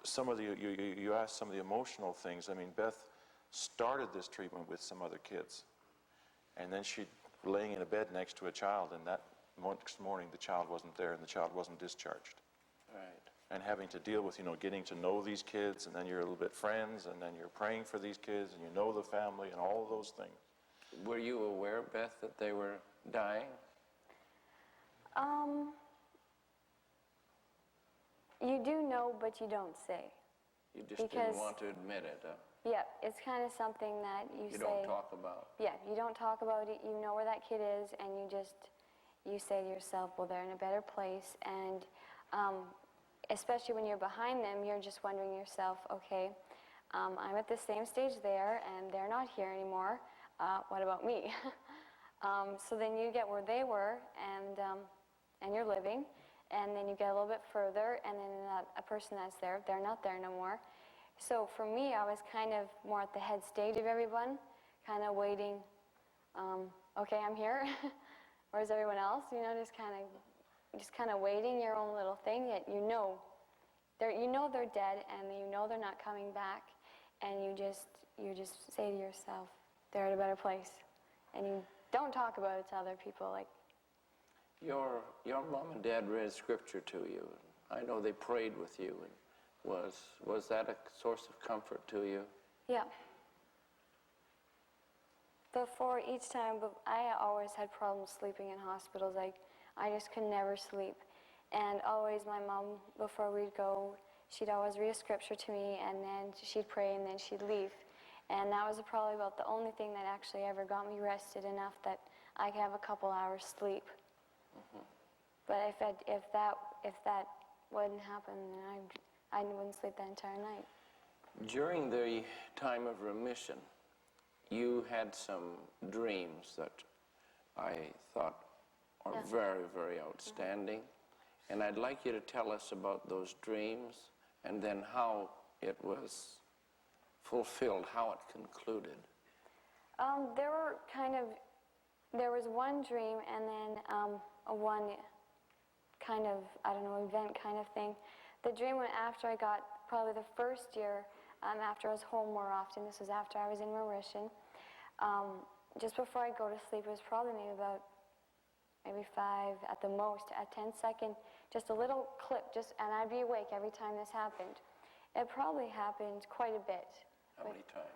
you asked some of the emotional things. Beth started this treatment with some other kids, and then she laying in a bed next to a child, and that next morning the child wasn't there and the child wasn't discharged. Right. And having to deal with, getting to know these kids, and then you're a little bit friends, and then you're praying for these kids, and you know the family, and all of those things. Were you aware, Beth, that they were dying? You do know, but you don't say. You just didn't want to admit it. Yeah, it's kind of something that you say. You don't talk about. Yeah, you don't talk about it. You know where that kid is, and you say to yourself, well, they're in a better place. And especially when you're behind them, you're just wondering yourself, okay, I'm at the same stage there, and they're not here anymore. What about me? So then you get where they were, and you're living, and then you get a little bit further, and then a person that's there, they're not there no more. So for me, I was kind of more at the head stage of everyone, kind of waiting, okay, I'm here. Where's everyone else? You know, just kind of waiting your own little thing, yet you know they're dead, and you know they're not coming back, and you just say to yourself, they're at a better place, and you don't talk about it to other people. Like your mom and dad read scripture to you. I know they prayed with you. And was that a source of comfort to you? Yeah. Before each time, I always had problems sleeping in hospitals. I just could never sleep. And always my mom, before we'd go, she'd always read a scripture to me, and then she'd pray, and then she'd leave. And that was probably about the only thing that actually ever got me rested enough that I could have a couple hours sleep. Mm-hmm. But if that wouldn't happen, then I wouldn't sleep that entire night. During the time of remission, you had some dreams that I thought are very, very outstanding. Mm-hmm. And I'd like you to tell us about those dreams and then how it was fulfilled, how it concluded. There was one dream and then one kind of, event kind of thing. The dream went after I got, probably the first year, after I was home more often. This was after I was in remission. Just before I go to sleep, it was probably maybe 5 at the most, a 10-second, just a little clip, and I'd be awake every time this happened. It probably happened quite a bit. How many times?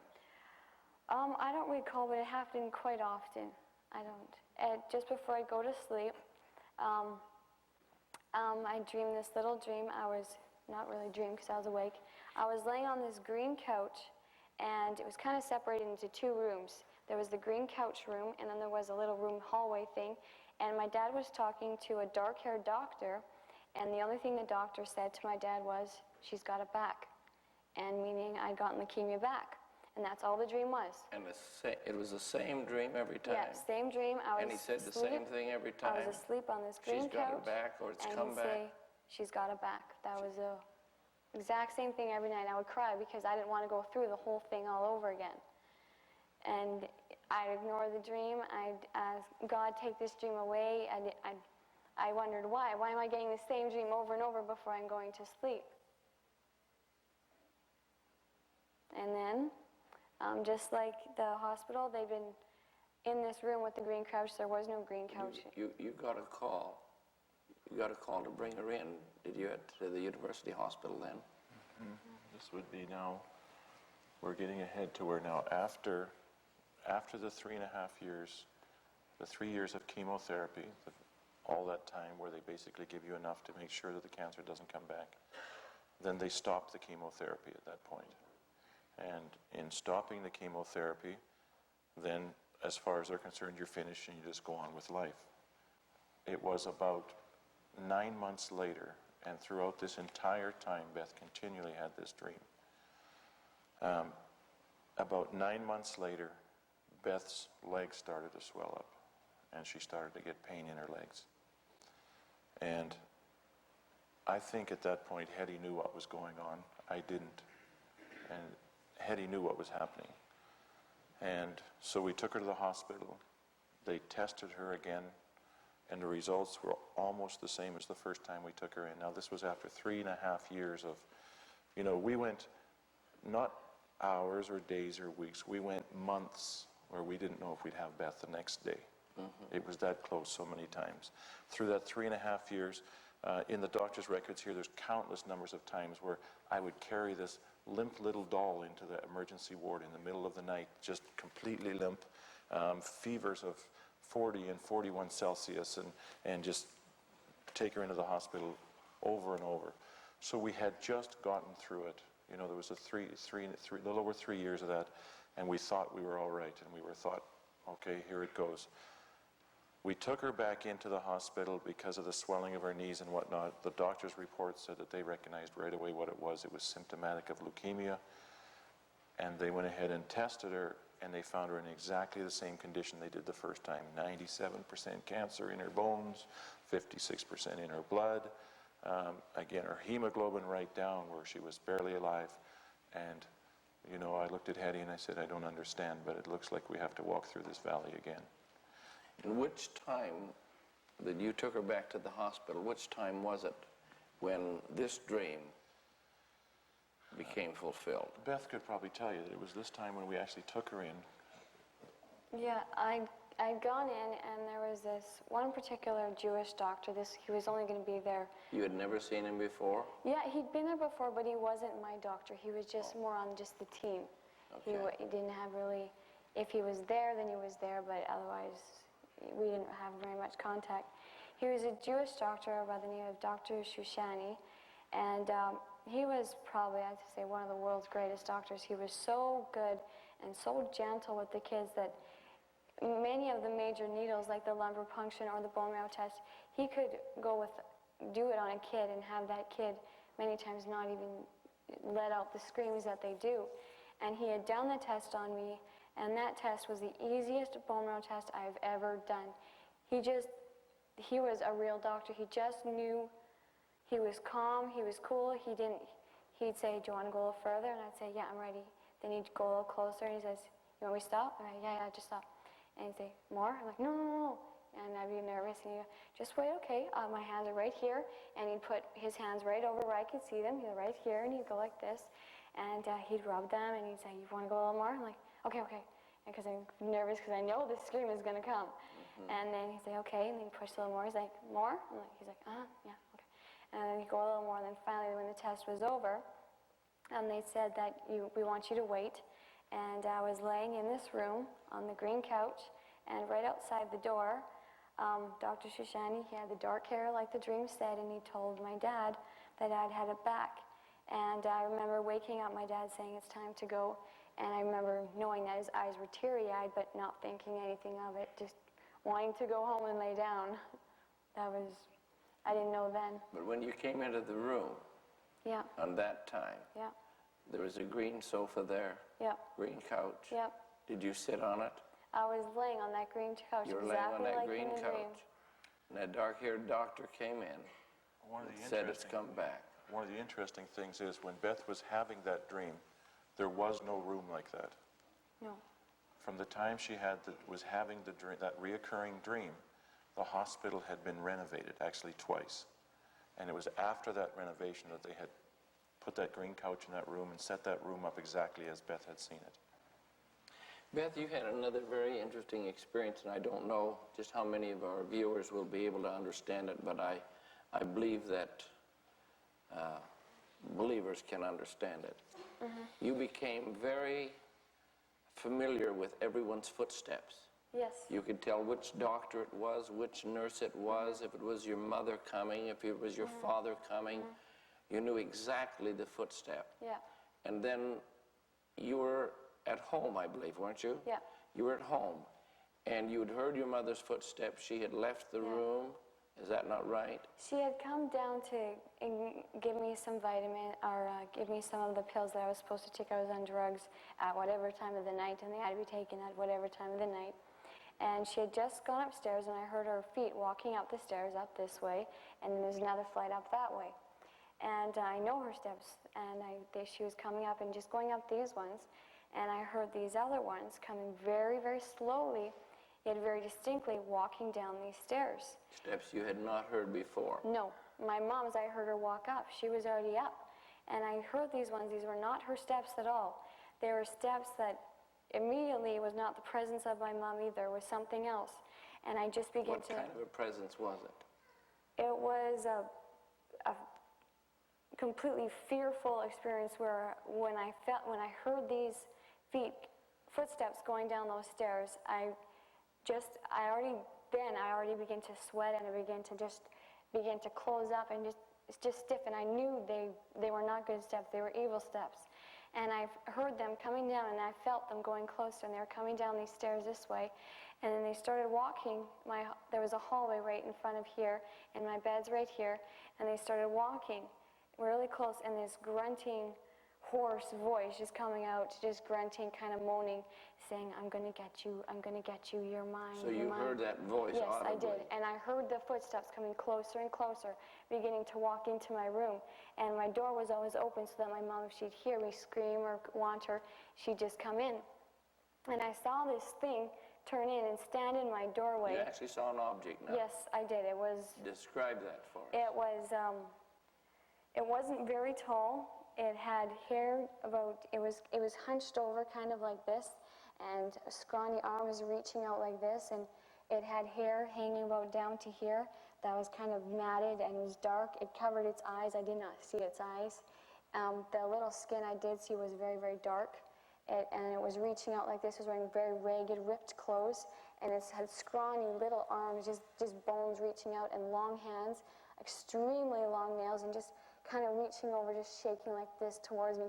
I don't recall, but it happened quite often. I don't. Just before I go to sleep, I dreamed this little dream. I was not really dreaming because I was awake. I was laying on this green couch, and it was kind of separated into 2 rooms. There was the green couch room, and then there was a little room hallway thing. And my dad was talking to a dark-haired doctor, and the only thing the doctor said to my dad was, "She's got it back," and meaning I'd gotten leukemia back. And that's all the dream was. And it was the same dream every time? Yeah, same dream. I was And he said the asleep. same thing every time? I was asleep on this green She's got her couch. back, or it's and come he'd back? say, she's got it back. That was the exact same thing every night. I would cry because I didn't want to go through the whole thing all over again. And I'd ignore the dream. I'd ask, God, take this dream away. I wondered why. Why am I getting the same dream over and over before I'm going to sleep? And then, just like the hospital, they've been in this room with the green couch. There was no green couch. You got a call. You got a call to bring her in, did you, to the university hospital then? Mm-hmm. This would be now, we're getting ahead to where now after the 3.5 years, the 3 years of chemotherapy, all that time where they basically give you enough to make sure that the cancer doesn't come back, then they stop the chemotherapy at that point. And in stopping the chemotherapy, then as far as they're concerned, you're finished and you just go on with life. It was about 9 months later, and throughout this entire time, Beth continually had this dream. About 9 months later, Beth's legs started to swell up, and she started to get pain in her legs. And I think at that point, Hetty knew what was going on. I didn't. And Hetty knew what was happening. And so we took her to the hospital. They tested her again, and the results were almost the same as the first time we took her in. Now, this was after 3.5 years of, we went not hours or days or weeks. We went months where we didn't know if we'd have Beth the next day. Mm-hmm. It was that close so many times. Through that 3.5 years, in the doctor's records here, there's countless numbers of times where I would carry this limp little doll into the emergency ward in the middle of the night, just completely limp, fevers of 40 and 41 Celsius, and just take her into the hospital over and over. So we had just gotten through it. There was a little over 3 years of that, and we thought we were all right, and we thought, okay, here it goes. We took her back into the hospital because of the swelling of her knees and whatnot. The doctor's report said that they recognized right away what it was. It was symptomatic of leukemia, and they went ahead and tested her, and they found her in exactly the same condition they did the first time. 97% cancer in her bones, 56% in her blood. Again, her hemoglobin right down where she was barely alive. And, I looked at Hetty and I said, I don't understand, but it looks like we have to walk through this valley again. And which time that you took her back to the hospital, which time was it when this dream became fulfilled? Beth could probably tell you that it was this time when we actually took her in. Yeah, I'd gone in, and there was this one particular Jewish doctor. He was only going to be there. You had never seen him before? Yeah, he'd been there before, but he wasn't my doctor. He was just more on just the team. Okay. He didn't have really, if he was there, then he was there, but otherwise we didn't have very much contact. He was a Jewish doctor by the name of Dr. Shushani, and he was probably, I'd say, one of the world's greatest doctors. He was so good and so gentle with the kids that many of the major needles, like the lumbar puncture or the bone marrow test, he could do it on a kid and have that kid many times not even let out the screams that they do. And he had done the test on me, and that test was the easiest bone marrow test I've ever done. He was a real doctor. He just knew. He was calm, he was cool. He'd say, do you want to go a little further? And I'd say, yeah, I'm ready. Then he'd go a little closer, and he says, you want me to stop? I'm like, yeah, just stop. And he'd say, more? I'm like, no. And I'd be nervous, and he'd go, just wait, okay, my hands are right here. And he'd put his hands right over where I could see them. He'd right here, and he'd go like this. And he'd rub them, and he'd say, you want to go a little more? I'm like, okay. Because I'm nervous, because I know the scream is going to come. Mm-hmm. And then he'd say, okay, and then he'd push a little more. He's like, more? He's like, yeah, okay. And then he'd go a little more, and then finally, when the test was over, they said that we want you to wait. And I was laying in this room on the green couch, and right outside the door, Dr. Shushani, he had the dark hair like the dream said, and he told my dad that I'd had it back. And I remember waking up, my dad saying it's time to go, and I remember knowing that his eyes were teary-eyed, but not thinking anything of it, just wanting to go home and lay down. I didn't know then. But when you came into the room, yeah, on that time, yeah, There was a green sofa there, Yep. green couch. Yep. Did you sit on it? I was laying on that green couch, You were exactly laying on that like green in the couch. dream. And that dark-haired doctor came in One of and the said it's interesting, come back. one of the interesting things is when Beth was having that dream, there was no room like that. No. From the time she was having the dream, that reoccurring dream, the hospital had been renovated, actually twice. And it was after that renovation that they had put that green couch in that room and set that room up exactly as Beth had seen it. Beth, you had another very interesting experience, and I don't know just how many of our viewers will be able to understand it, but I believe that believers can understand it. You became very familiar with everyone's footsteps. Yes. You could tell which doctor it was, which nurse it was, if it was your mother coming, if it was your father coming. You knew exactly the footstep. Yeah. And then you were at home, I believe, weren't you? Yeah. You were at home, and you'd heard your mother's footsteps. She had left the room. Is that not right? She had come down to give me some vitamin or give me some of the pills that I was supposed to take. I was on drugs at whatever time of the night, and they had to be taken at whatever time of the night. And she had just gone upstairs, and I heard her feet walking up the stairs up this way, and then there's another flight up that way. And I know her steps, and she was coming up and just going up these ones, and I heard these other ones coming very, very slowly, yet very distinctly walking down these stairs. Steps you had not heard before. No. My mom's, I heard her walk up. She was already up. And I heard these ones. These were not her steps at all. They were steps that immediately was not the presence of my mom either. It was something else. And I just began What kind of a presence was it? It was a completely fearful experience where when I heard these footsteps going down those stairs, I already began to sweat, and I began to close up and just stiffen. I knew they were not good steps. They were evil steps. And I heard them coming down, and I felt them going closer, and they were coming down these stairs this way. And then they started walking. There was a hallway right in front of here, and my bed's right here. And they started walking really close, and this grunting, hoarse voice just coming out, just grunting, kind of moaning, saying, I'm going to get you, you're mine. So you heard that voice Yes, audibly? I did. And I heard the footsteps coming closer and closer, beginning to walk into my room. And my door was always open so that my mom, if she'd hear me scream or want her, she'd just come in. And I saw this thing turn in and stand in my doorway. You actually saw an object now? Yes, I did. It was... Describe that for us. It wasn't very tall. It had hair it was hunched over kind of like this, and scrawny arms reaching out like this, and it had hair hanging about down to here that was kind of matted and was dark. It covered its eyes. I did not see its eyes. The little skin I did see was very, very dark, and it was reaching out like this. It was wearing very ragged, ripped clothes, and it had scrawny little arms, just bones reaching out, and long hands, extremely long nails, and just kind of reaching over, just shaking like this towards me,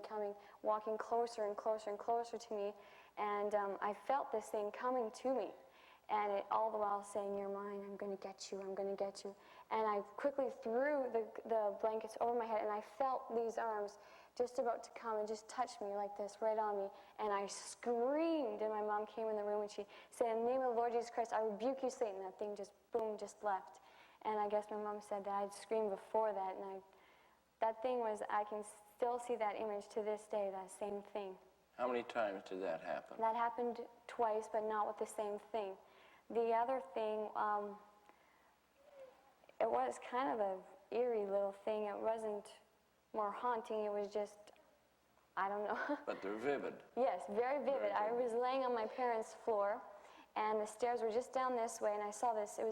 walking closer and closer and closer to me. And I felt this thing coming to me, and it all the while saying, you're mine, I'm going to get you, I'm going to get you. And I quickly threw the blankets over my head, and I felt these arms just about to come and just touch me like this, right on me. And I screamed, and my mom came in the room, and she said, in the name of the Lord Jesus Christ, I rebuke you, Satan. That thing just, boom, just left. And I guess my mom said that I'd screamed before that, and that thing was, I can still see that image to this day, that same thing. How many times did that happen? That happened twice, but not with the same thing. The other thing, it was kind of an eerie little thing. It wasn't more haunting. It was just, I don't know. But they're vivid. Yes, very vivid. I was laying on my parents' floor, and the stairs were just down this way, and I saw this. It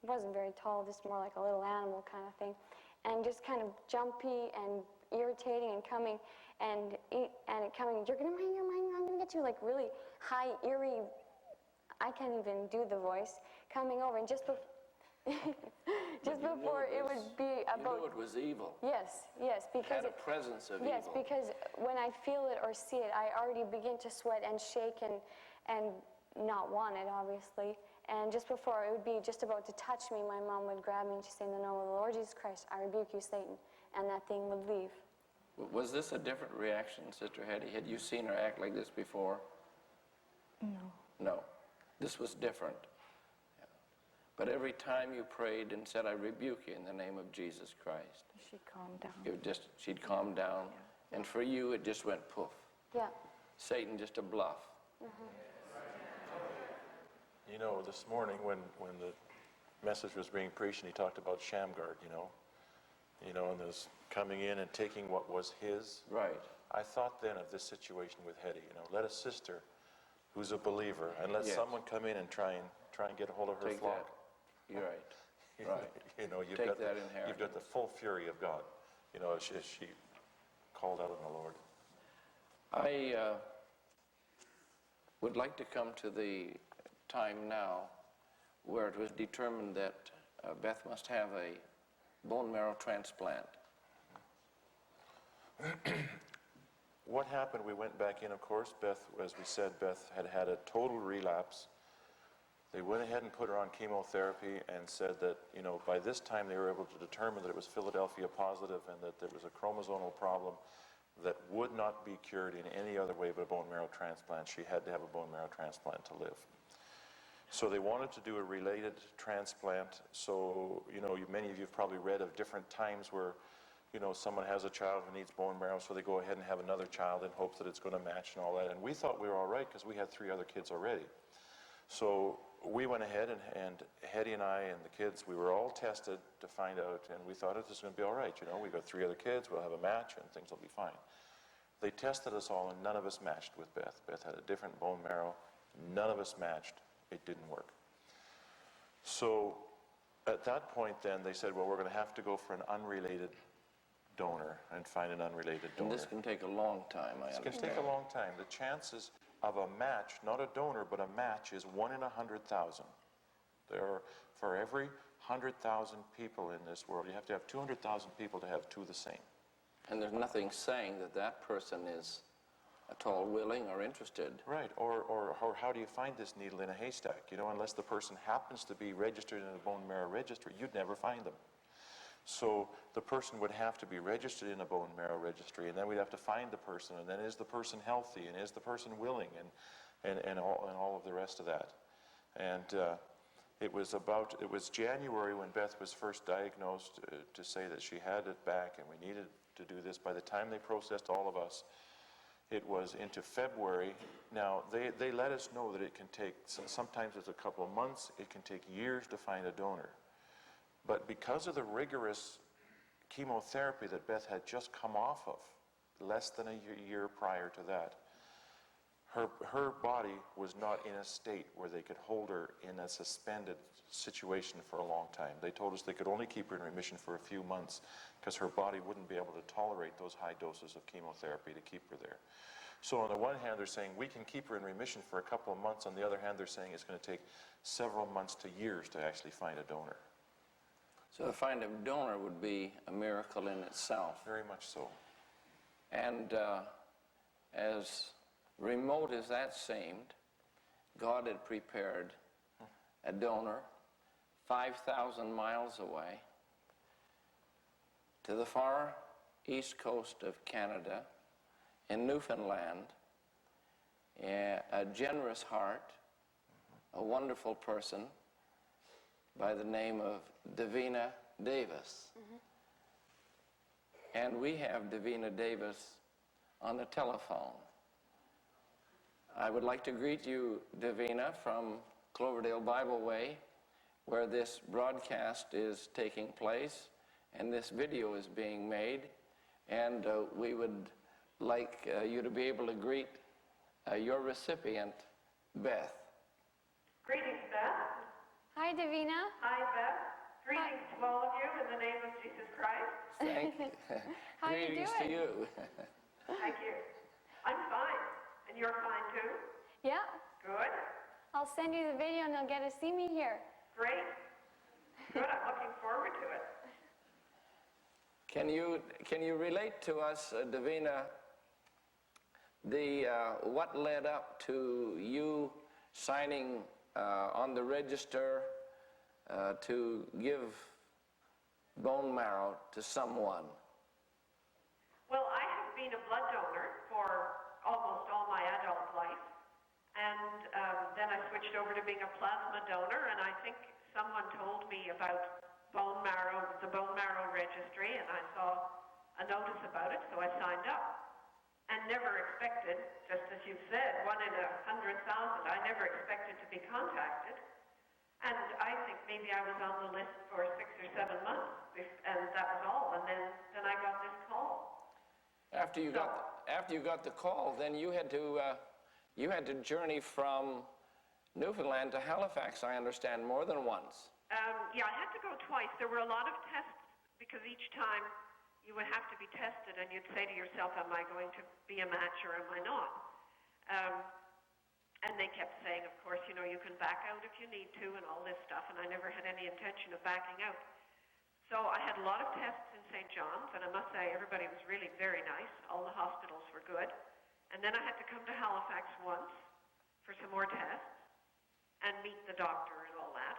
wasn't very tall, just more like a little animal kind of thing. And just kind of jumpy and irritating and coming, and it coming, you're going to mind, I'm going to get you, like really high, eerie, I can't even do the voice, coming over, and just before it would be about... You knew it was evil. Yes, because... It had a presence of yes, evil. because when I feel it or see it, I already begin to sweat and shake and not want it, obviously. And just before it would be just about to touch me, my mom would grab me and she'd say, in the name of the Lord Jesus Christ, I rebuke you, Satan. And that thing would leave. Was this a different reaction, Sister Hetty? Had you seen her act like this before? No. No. This was different. Yeah. But every time you prayed and said, I rebuke you in the name of Jesus Christ, She calmed down. she'd calm down. And for you, it just went poof. Yeah. Satan just a bluff. You know, this morning when the message was being preached and he talked about Shamgar, and there's coming in and taking what was his. Right. I thought then of this situation with Hetty. Let a sister who's a believer and let Yes. someone come in and try and get a hold of her Take flock. that. You're right. Right. You've Take got that you've got the full fury of God. As she called out on the Lord. I would like to come to the time now where it was determined that Beth must have a bone marrow transplant. What happened, we went back in, of course. Beth, as we said, Beth had had a total relapse. They went ahead and put her on chemotherapy and said that, by this time they were able to determine that it was Philadelphia positive and that there was a chromosomal problem that would not be cured in any other way but a bone marrow transplant. She had to have a bone marrow transplant to live. So they wanted to do a related transplant. So, many of you have probably read of different times where, someone has a child who needs bone marrow, so they go ahead and have another child in hopes that it's going to match and all that. And we thought we were all right because we had 3 other kids already. So we went ahead and Hetty and I and the kids, we were all tested to find out, and we thought this is going to be all right. We got 3 other kids, we'll have a match and things will be fine. They tested us all and none of us matched with Beth. Beth had a different bone marrow. None of us matched. It didn't work. So at that point then they said, well, we're going to have to go for an unrelated donor and find an unrelated donor. And this can take a long time, I It's understand. going to take a long time. The chances of a match, not a donor, but a match is 1 in 100,000. There are, for every 100,000 people in this world, you have to have 200,000 people to have 2 the same. And there's nothing saying that person is at all willing or interested. Right, or how do you find this needle in a haystack? Unless the person happens to be registered in a bone marrow registry, you'd never find them. So the person would have to be registered in a bone marrow registry, and then we'd have to find the person, and then is the person healthy, and is the person willing, and all of the rest of that. And it was January when Beth was first diagnosed to say that she had it back, and we needed to do this. By the time they processed all of us, it was into February. Now, they let us know that it can take, sometimes it's a couple of months, it can take years to find a donor. But because of the rigorous chemotherapy that Beth had just come off of, less than a year prior to that, her body was not in a state where they could hold her in a suspended situation for a long time. They told us they could only keep her in remission for a few months because her body wouldn't be able to tolerate those high doses of chemotherapy to keep her there. So on the one hand, they're saying we can keep her in remission for a couple of months. On the other hand, they're saying it's going to take several months to years to actually find a donor. So to find a donor would be a miracle in itself. Very much so. And as remote as that seemed, God had prepared a donor 5,000 miles away to the far east coast of Canada in Newfoundland, a generous heart, a wonderful person by the name of Davina Davis. And we have Davina Davis on the telephone. I would like to greet you, Davina, from Cloverdale Bible Way, where this broadcast is taking place and this video is being made. And we would like you to be able to greet your recipient, Beth. Greetings, Beth. Hi, Davina. Hi, Beth. Greetings to all of you in the name of Jesus Christ. Thank you. How you Greetings doing? to you. Thank you. I'm fine. And you're fine, too? Yeah. Good. I'll send you the video and you'll get to see me here. Great. Good. I'm looking forward to it. Can you relate to us, Davina, what led up to you signing on the register to give bone marrow to someone? Well, I been a blood donor for almost all my adult life. And then I switched over to being a plasma donor, and I think someone told me about bone marrow, the bone marrow registry, and I saw a notice about it, so I signed up. And never expected, just as you said, 1 in 100,000, I never expected to be contacted. And I think maybe I was on the list for 6 or 7 months, and that was all. And then I got this call. After you got the call, then you had to journey from Newfoundland to Halifax, I understand, more than once. Yeah, I had to go twice. There were a lot of tests because each time you would have to be tested, and you'd say to yourself, am I going to be a match or am I not? And they kept saying, of course, you know, you can back out if you need to and all this stuff, and I never had any intention of backing out. So I had a lot of tests in St. John's, and I must say everybody was really very nice. All the hospitals were good. And then I had to come to Halifax once for some more tests and meet the doctor and all that.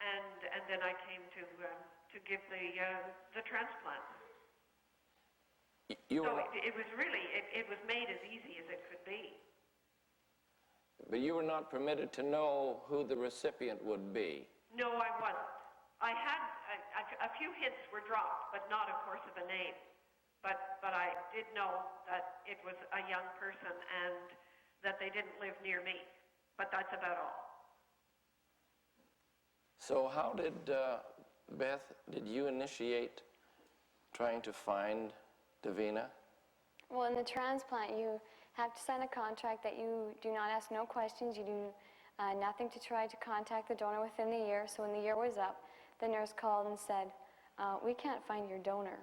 And then I came to give the transplant. It was really, it was made as easy as it could be. But you were not permitted to know who the recipient would be. No, I wasn't. I had, a few hints were dropped, but not, of course, of a name. But I did know that it was a young person and that they didn't live near me. But that's about all. So how did, Beth, did you initiate trying to find Davina? Well, in the transplant, you have to sign a contract that you do not ask no questions. You do nothing to try to contact the donor within the year. So when the year was up, the nurse called and said, we can't find your donor.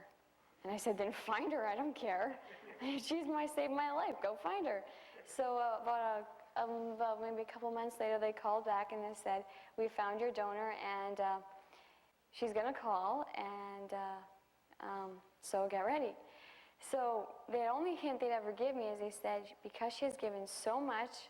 And I said, then find her, I don't care. She's saved my life, go find her. So about maybe a couple months later, they called back and they said, we found your donor and she's gonna call and so get ready. So the only hint they'd ever give me is they said, because she has given so much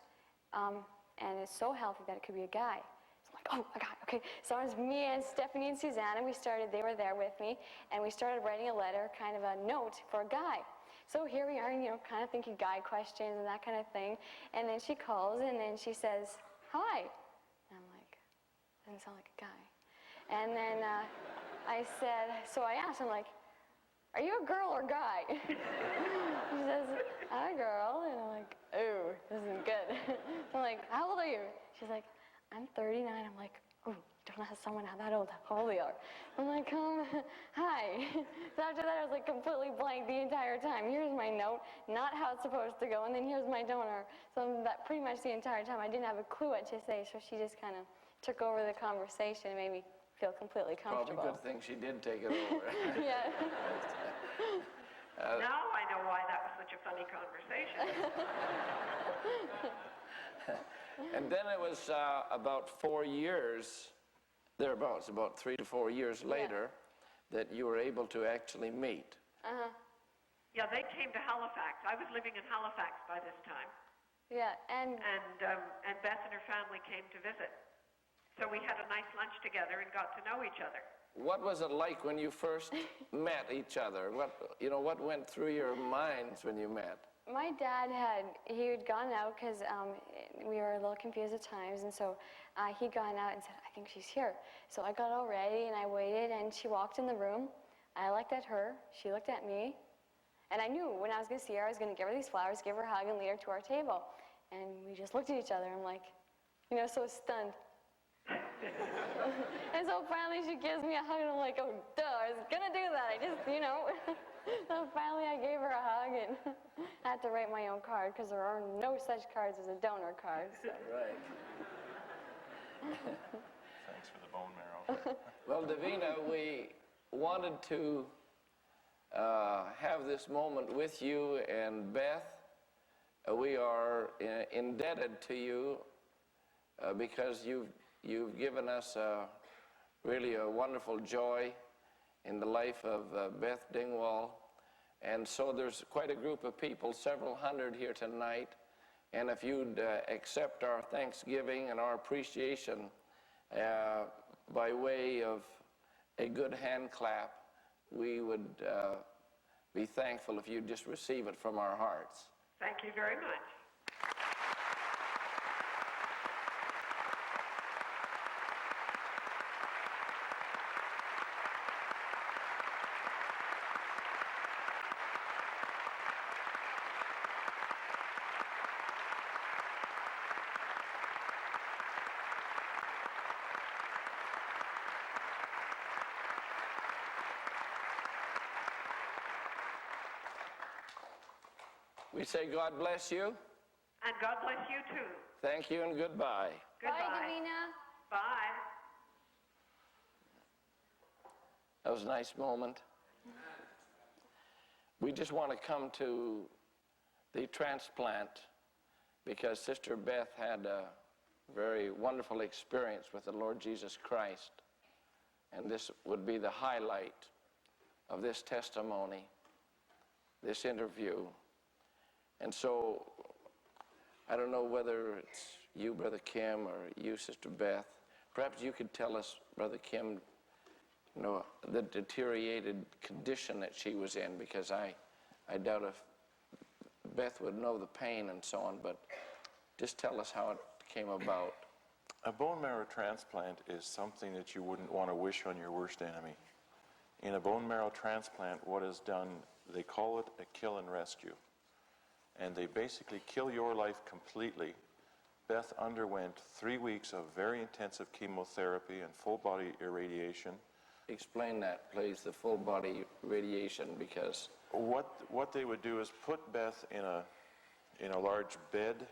and is so healthy that it could be a guy. So I'm like, oh, a guy, okay. So it was me and Stephanie and Susanna, they were there with me, and we started writing a letter, kind of a note for a guy. So here we are, you know, kind of thinking guy questions and that kind of thing. And then she calls and then she says, hi. And I'm like, doesn't sound like a guy. And then I said, so I asked, I'm like, are you a girl or guy? She says, I'm a girl. And I'm like, oh, this isn't good. I'm like, how old are you? She's like, I'm 39. I'm like, oh, don't ask someone that old how old they are. I'm like, hi. So after that, I was like completely blank the entire time. Here's my note, not how it's supposed to go, and then here's my donor. So that pretty much the entire time, I didn't have a clue what to say, so she just kind of took over the conversation and made me feel completely comfortable. Probably good thing she did take it over. Yeah. Now I know why that was such a funny conversation. And then it was about 4 years, thereabouts, about 3 to 4 years later, that you were able to actually meet. Yeah, they came to Halifax. I was living in Halifax by this time. Yeah, and Beth and her family came to visit. So we had a nice lunch together and got to know each other. What was it like when you first met each other? What went through your minds when you met? my dad had gone out because we were a little confused at times, and so he'd gone out and said, I think she's here. So I got all ready and I waited, and she walked in the room. I looked at her, she looked at me, and I knew when I was going to see her, I was going to give her these flowers, give her a hug, and lead her to our table. And we just looked at each other. I'm like, so stunned. And so finally she gives me a hug, and I'm like, oh, duh, I was going to do that. I just, So finally I gave her a hug, and I had to write my own card, because there are no such cards as a donor card. So. Right. Thanks for the bone marrow. Well, Davina, we wanted to have this moment with you and Beth. We are indebted to you because you've given us really a wonderful joy in the life of Beth Dingwall. And so there's quite a group of people, several hundred here tonight. And if you'd accept our thanksgiving and our appreciation by way of a good hand clap, we would be thankful if you just receive it from our hearts. Thank you very much. We say God bless you. And God bless you too. Thank you and goodbye. Goodbye. Bye, Davina. Bye. That was a nice moment. We just want to come to the transplant because Sister Beth had a very wonderful experience with the Lord Jesus Christ. And this would be the highlight of this testimony, this interview. And so, I don't know whether it's you, Brother Kim, or you, Sister Beth. Perhaps you could tell us, Brother Kim, you know, the deteriorated condition that she was in, because I doubt if Beth would know the pain and so on, but just tell us how it came about. A bone marrow transplant is something that you wouldn't want to wish on your worst enemy. In a bone marrow transplant, what is done, they call it a kill and rescue. And they basically kill your life completely. Beth underwent 3 weeks of very intensive chemotherapy and full body irradiation. Explain that, please, the full body radiation, because What they would do is put Beth in a large bed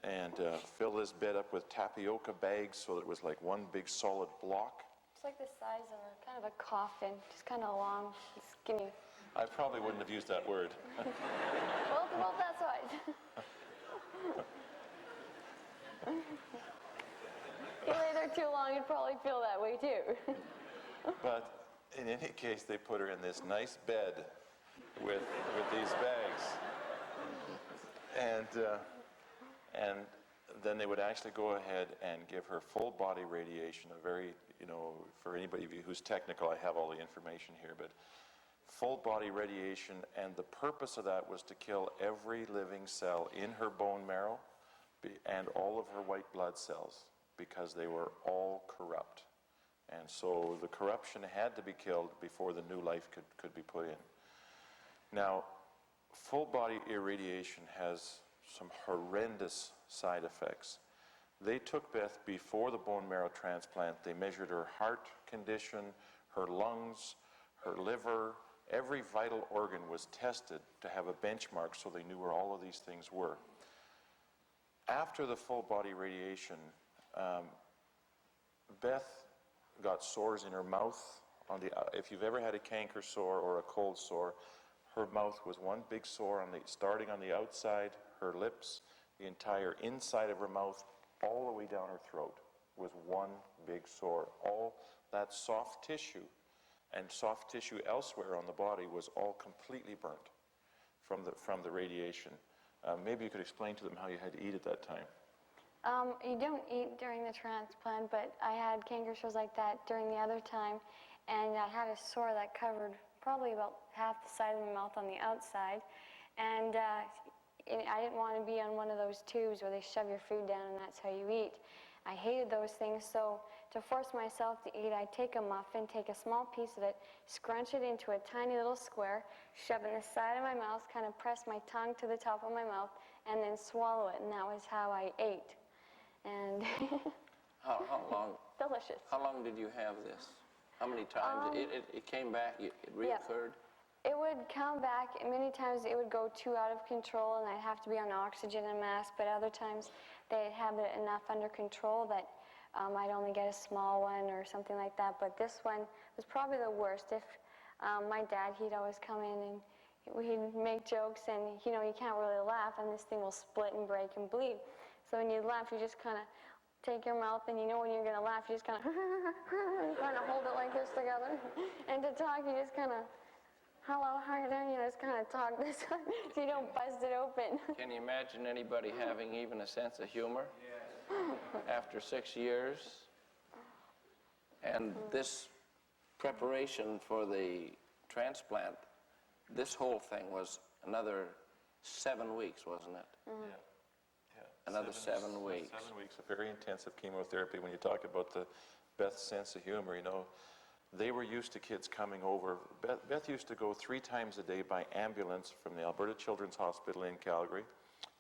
and fill this bed up with tapioca bags so that it was like one big solid block. It's like the size of a kind of a coffin, just kind of long, skinny. I probably wouldn't have used that word. Well, that's right. You lay there too long, you'd probably feel that way too. But in any case, they put her in this nice bed with these bags. And then they would actually go ahead and give her full body radiation, a very, you know, for anybody of you who's technical, I have all the information here, but full body radiation, and the purpose of that was to kill every living cell in her bone marrow and all of her white blood cells, because they were all corrupt. And so the corruption had to be killed before the new life could be put in. Now, full body irradiation has some horrendous side effects. They took Beth before the bone marrow transplant. They measured her heart condition, her lungs, her liver. Every vital organ was tested to have a benchmark so they knew where all of these things were. After the full body radiation, Beth got sores in her mouth. If you've ever had a canker sore or a cold sore, her mouth was one big sore starting on the outside, her lips, the entire inside of her mouth, all the way down her throat was one big sore. All that soft tissue and soft tissue elsewhere on the body was all completely burnt from the radiation. Maybe you could explain to them how you had to eat at that time. You don't eat during the transplant, but I had canker sores like that during the other time, and I had a sore that covered probably about half the side of my mouth on the outside, and I didn't want to be on one of those tubes where they shove your food down and that's how you eat. I hated those things, so to force myself to eat, I'd take a muffin, take a small piece of it, scrunch it into a tiny little square, shove it in the side of my mouth, kind of press my tongue to the top of my mouth, and then swallow it, and that was how I ate. And how long? Delicious. How long did you have this? How many times? It came back, it reoccurred? Yeah. It would come back, many times it would go too out of control and I'd have to be on oxygen and mask, but other times they'd have it enough under control that I'd only get a small one or something like that. But this one was probably the worst. If my dad, he'd always come in and he'd make jokes, and you know, you can't really laugh and this thing will split and break and bleed. So when you laugh, you just kind of take your mouth, and you know when you're going to laugh, you just kind of hold it like this together. And to talk, you just kind of, hello, how are you doing? You know, just kind of talk this way so you don't bust it open. Can you imagine anybody having even a sense of humor after 6 years? And this preparation for the transplant this whole thing was another 7 weeks, wasn't it? Yeah. Another 7 weeks. 7 weeks of very intensive chemotherapy. When you talk about Beth's sense of humor, you know, they were used to kids coming over. Beth used to go 3 times a day by ambulance from the Alberta Children's Hospital in Calgary.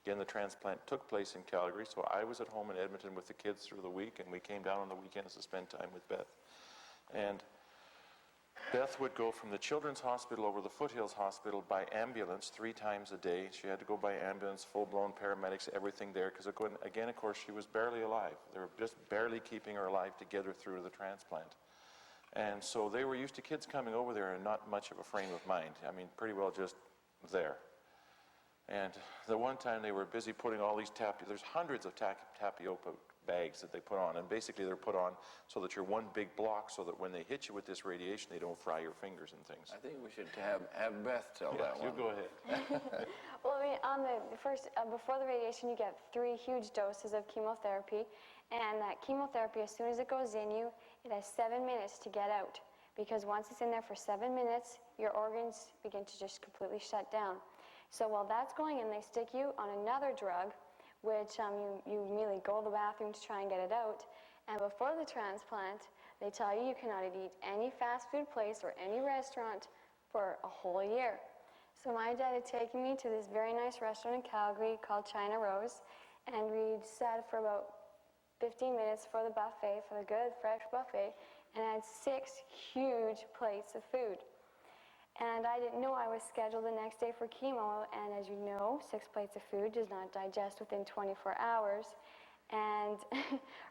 Again, the transplant took place in Calgary, so I was at home in Edmonton with the kids through the week, and we came down on the weekends to spend time with Beth. And Beth would go from the Children's Hospital over the Foothills Hospital by ambulance 3 times a day. She had to go by ambulance, full-blown paramedics, everything there, because again, of course, she was barely alive. They were just barely keeping her alive to get her through the transplant. And so they were used to kids coming over there and not much of a frame of mind. I mean, pretty well just there. And the one time they were busy putting all these there's hundreds of tapioca bags that they put on, and basically they're put on so that you're one big block, so that when they hit you with this radiation, they don't fry your fingers and things. I think we should have Beth tell that one. You go ahead. Well, I mean, on the first, before the radiation, you get 3 huge doses of chemotherapy, and that chemotherapy, as soon as it goes in you, it has 7 minutes to get out, because once it's in there for 7 minutes, your organs begin to just completely shut down. So while that's going in, they stick you on another drug, which you immediately go to the bathroom to try and get it out. And before the transplant, they tell you you cannot eat any fast food place or any restaurant for a whole year. So my dad had taken me to this very nice restaurant in Calgary called China Rose, and we sat for about 15 minutes for the buffet, for the good, fresh buffet, and I had 6 huge plates of food. And I didn't know I was scheduled the next day for chemo, and as you know, 6 plates of food does not digest within 24 hours. And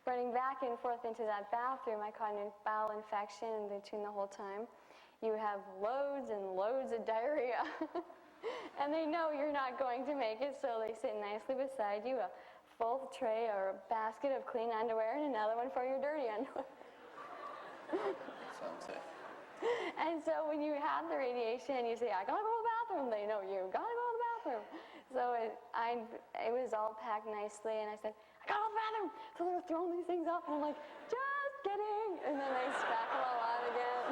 running back and forth into that bathroom, I caught a bowel infection in between the whole time. You have loads and loads of diarrhea. And they know you're not going to make it, so they sit nicely beside you, a full tray or a basket of clean underwear and another one for your dirty underwear. Sounds it. And so when you have the radiation and you say, I gotta go to the bathroom, they know you gotta go to the bathroom. So it was all packed nicely, and I said, I gotta go to the bathroom. So they were throwing these things up, and I'm like, just kidding. And then they stack them all out again.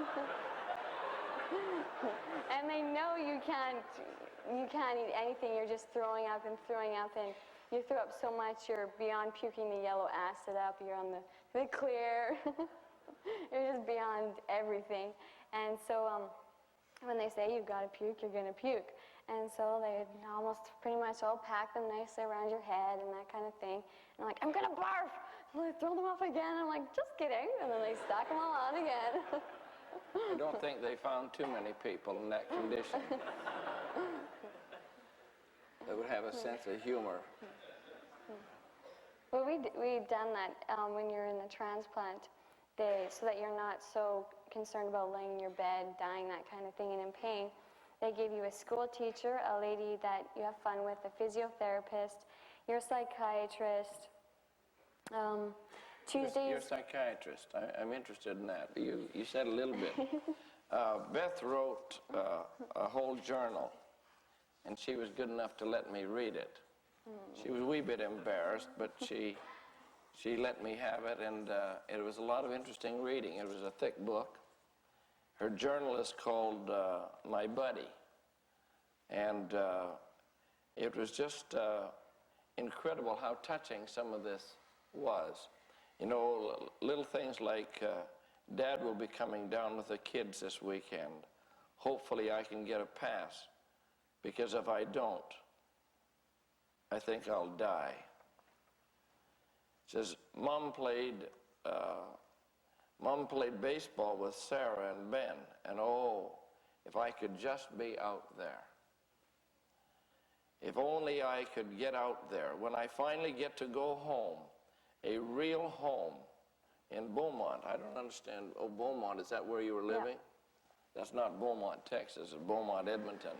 And they know you can't eat anything. You're just throwing up, and you throw up so much, you're beyond puking the yellow acid up. You're on the clear. You're just beyond everything. And so when they say you've got to puke, you're going to puke. And so they almost pretty much all pack them nicely around your head and that kind of thing. And I'm like, I'm going to barf. And they throw them off again. I'm like, just kidding. And then they stack them all on again. I don't think they found too many people in that condition that would have a sense of humor. Well, we've done that when you're in the transplant. So that you're not so concerned about laying in your bed, dying, that kind of thing, and in pain. They give you a school teacher, a lady that you have fun with, a physiotherapist, your psychiatrist. Tuesdays. You're a psychiatrist. I'm interested in that. You said a little bit. Beth wrote a whole journal, and she was good enough to let me read it. She was a wee bit embarrassed, but she let me have it, and it was a lot of interesting reading. It was a thick book. Her journal is called My Buddy, and it was just incredible how touching some of this was. You know, little things like, Dad will be coming down with the kids this weekend. Hopefully I can get a pass, because if I don't, I think I'll die. It says, Mom played baseball with Sarah and Ben, and oh, if I could just be out there. If only I could get out there. When I finally get to go home, a real home in Beaumont. I don't understand. Oh, Beaumont, is that where you were living? Yeah. That's not Beaumont, Texas. It's Beaumont, Edmonton.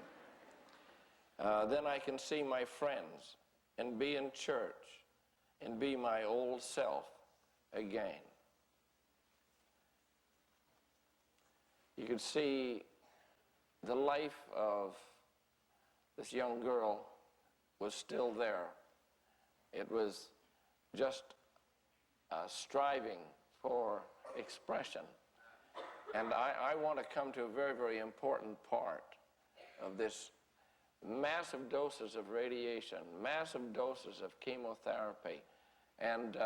Then I can see my friends and be in church and be my old self again. You could see the life of this young girl was still there. It was just striving for expression. And I want to come to a very, very important part of this massive doses of radiation, massive doses of chemotherapy. And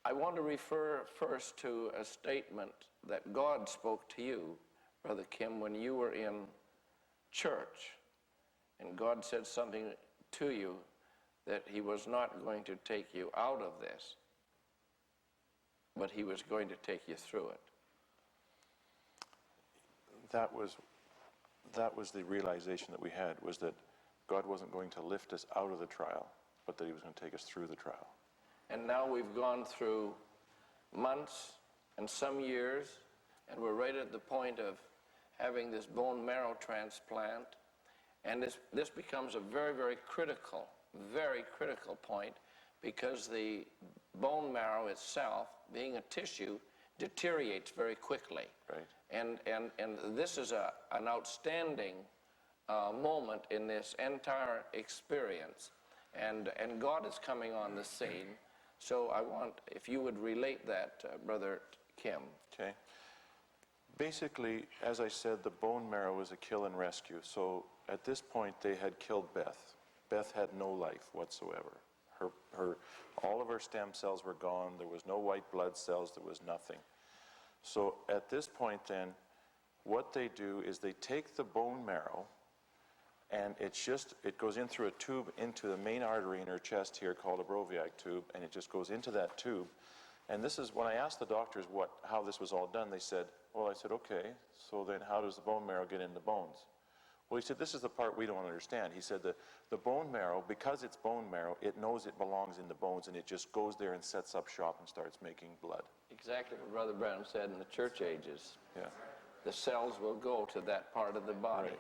I want to refer first to a statement that God spoke to you, Brother Kim, when you were in church. And God said something to you that he was not going to take you out of this, but he was going to take you through it. That was the realization that we had, was that God wasn't going to lift us out of the trial, but that he was going to take us through the trial. And now we've gone through months and some years, and we're right at the point of having this bone marrow transplant. And this becomes a very, very critical point, because the bone marrow itself, being a tissue, deteriorates very quickly. Right. And this is an outstanding moment in this entire experience. And God is coming on the scene. So I want, if you would relate that, Brother Kim. Okay. Basically, as I said, the bone marrow was a kill and rescue. So at this point, they had killed Beth. Beth had no life whatsoever. All of her stem cells were gone. There was no white blood cells. There was nothing. So at this point then, what they do is they take the bone marrow, and it goes in through a tube into the main artery in her chest here called a Broviac tube, and it just goes into that tube. And this is, when I asked the doctors how this was all done, they said, well, I said, okay, so then how does the bone marrow get in the bones? Well, he said, this is the part we don't understand. He said the bone marrow, because it's bone marrow, it knows it belongs in the bones, and it just goes there and sets up shop and starts making blood. Exactly what Brother Branham said in the church ages. Yeah. The cells will go to that part of the body. Right.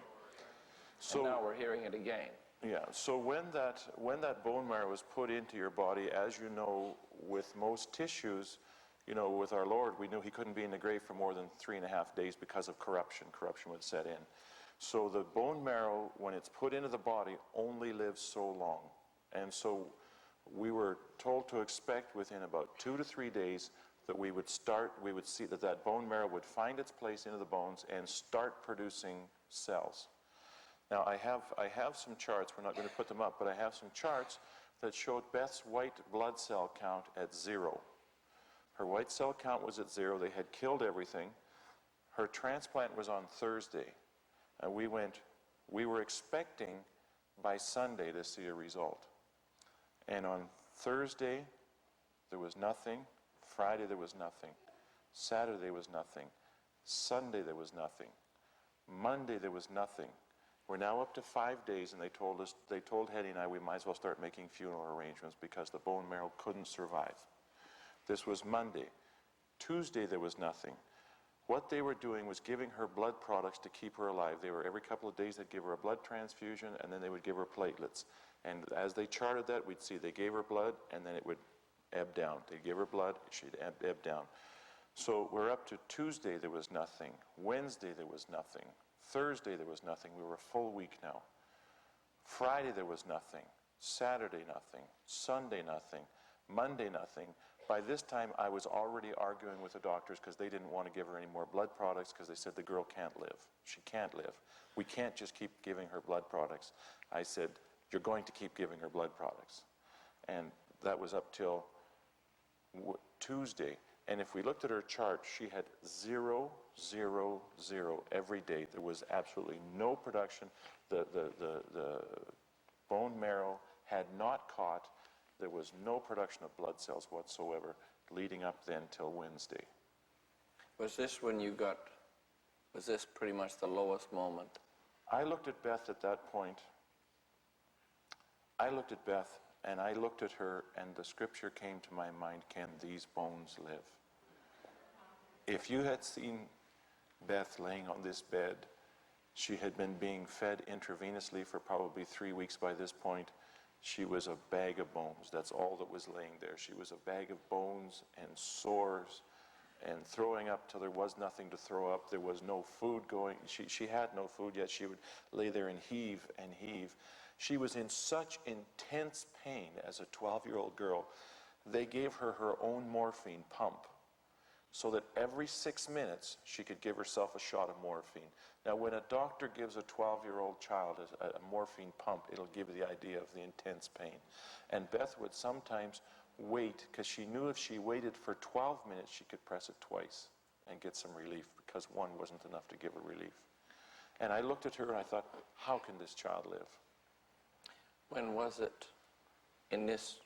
So and now we're hearing it again. Yeah, so when that bone marrow is put into your body, as you know, with most tissues, with our Lord, we knew he couldn't be in the grave for more than 3.5 days because of corruption. Corruption would set in. So the bone marrow, when it's put into the body, only lives so long. And so we were told to expect within about 2 to 3 days that we would see that bone marrow would find its place into the bones and start producing cells. Now, I have some charts. We're not going to put them up, but I have some charts that showed Beth's white blood cell count at 0. Her white cell count was at 0. They had killed everything. Her transplant was on Thursday. And we were expecting by Sunday to see a result. And on Thursday, there was nothing. Friday, there was nothing. Saturday was nothing. Sunday, there was nothing. Monday, there was nothing. We're now up to 5 days, and they told Hetty and I we might as well start making funeral arrangements because the bone marrow couldn't survive. This was Monday. Tuesday, there was nothing. What they were doing was giving her blood products to keep her alive. Every couple of days they'd give her a blood transfusion, and then they would give her platelets. And as they charted that, we'd see they gave her blood, and then it would ebb down. They'd give her blood, she'd ebb down. So we're up to Tuesday, there was nothing. Wednesday, there was nothing. Thursday, there was nothing. We were a full week now. Friday, there was nothing. Saturday, nothing. Sunday, nothing. Monday, nothing. By this time, I was already arguing with the doctors because they didn't want to give her any more blood products because they said the girl can't live. She can't live. We can't just keep giving her blood products. I said, you're going to keep giving her blood products. And that was up till Tuesday. And if we looked at her chart, she had 0, 0, 0 every day. There was absolutely no production. The bone marrow had not caught. There was no production of blood cells whatsoever leading up then till Wednesday. Was this pretty much the lowest moment? I looked at Beth at that point. I looked at Beth and I looked at her, and the scripture came to my mind, can these bones live? If you had seen Beth laying on this bed, she had been being fed intravenously for probably 3 weeks by this point. She was a bag of bones. That's all that was laying there. She was a bag of bones and sores and throwing up till there was nothing to throw up. There was no food going. She had no food yet. She would lay there and heave and heave. She was in such intense pain as a 12-year-old girl. They gave her her own morphine pump so that every 6 minutes she could give herself a shot of morphine. Now, when a doctor gives a 12-year-old child a morphine pump, it'll give you the idea of the intense pain. And Beth would sometimes wait, because she knew if she waited for 12 minutes, she could press it twice and get some relief, because one wasn't enough to give her relief. And I looked at her and I thought, how can this child live? When was it in this,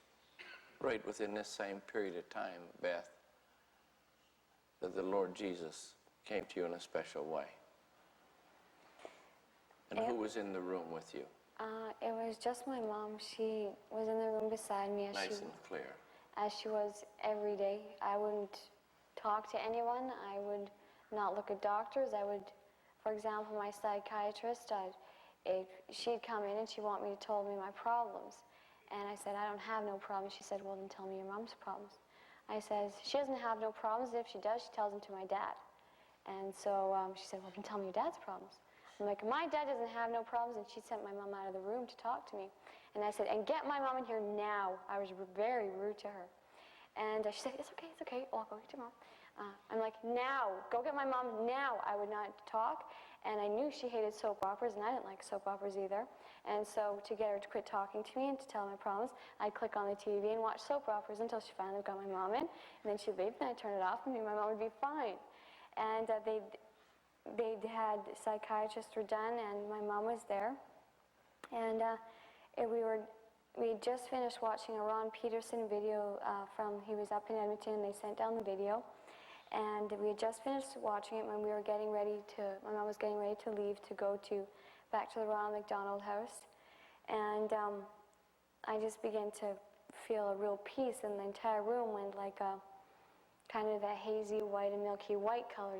right within this same period of time, Beth, that the Lord Jesus came to you in a special way? And who was in the room with you? It was just my mom. She was in the room beside me Nice and clear. as she was every day. I wouldn't talk to anyone. I would not look at doctors. I would, for example, my psychiatrist, she'd come in and she'd want me to tell me my problems. And I said, I don't have no problems. She said, well, then tell me your mom's problems. I said, she doesn't have no problems. If she does, she tells them to my dad. And so she said, well, then tell me your dad's problems. I'm like, my dad doesn't have no problems. And she sent my mom out of the room to talk to me. And I said, and get my mom in here now. I was very rude to her. And she said, it's okay. Well, I'll go get your mom. I'm like, now, go get my mom now. I would not talk. And I knew she hated soap operas, and I didn't like soap operas either. And so to get her to quit talking to me and to tell my problems, I'd click on the TV and watch soap operas until she finally got my mom in. And then she'd leave, and I'd turn it off, and my mom would be fine. And they'd had psychiatrists were done, and my mom was there. And we had just finished watching a Ron Peterson video he was up in Edmonton, and they sent down the video. And we had just finished watching it when my mom was getting ready to leave to go back to the Ronald McDonald House. And I just began to feel a real peace, and the entire room went like a kind of a hazy white and milky white color,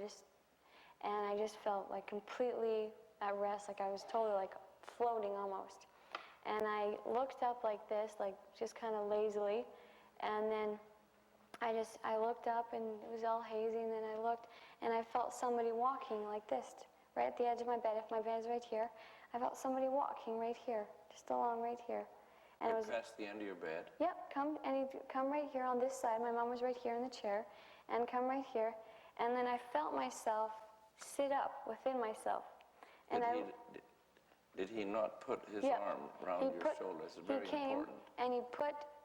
and I just felt like completely at rest, like I was totally like floating almost. And I looked up like this, like just kind of lazily, and then I looked up and it was all hazy, and then I looked and I felt somebody walking like this, right at the edge of my bed. If my bed's right here, I felt somebody walking right here, just along right here. And You it was pressed the end of your bed? Yep, come right here on this side. My mom was right here in the chair, and come right here. And then I felt myself sit up within myself. And Did he not put his arm around your shoulders? It's very important. And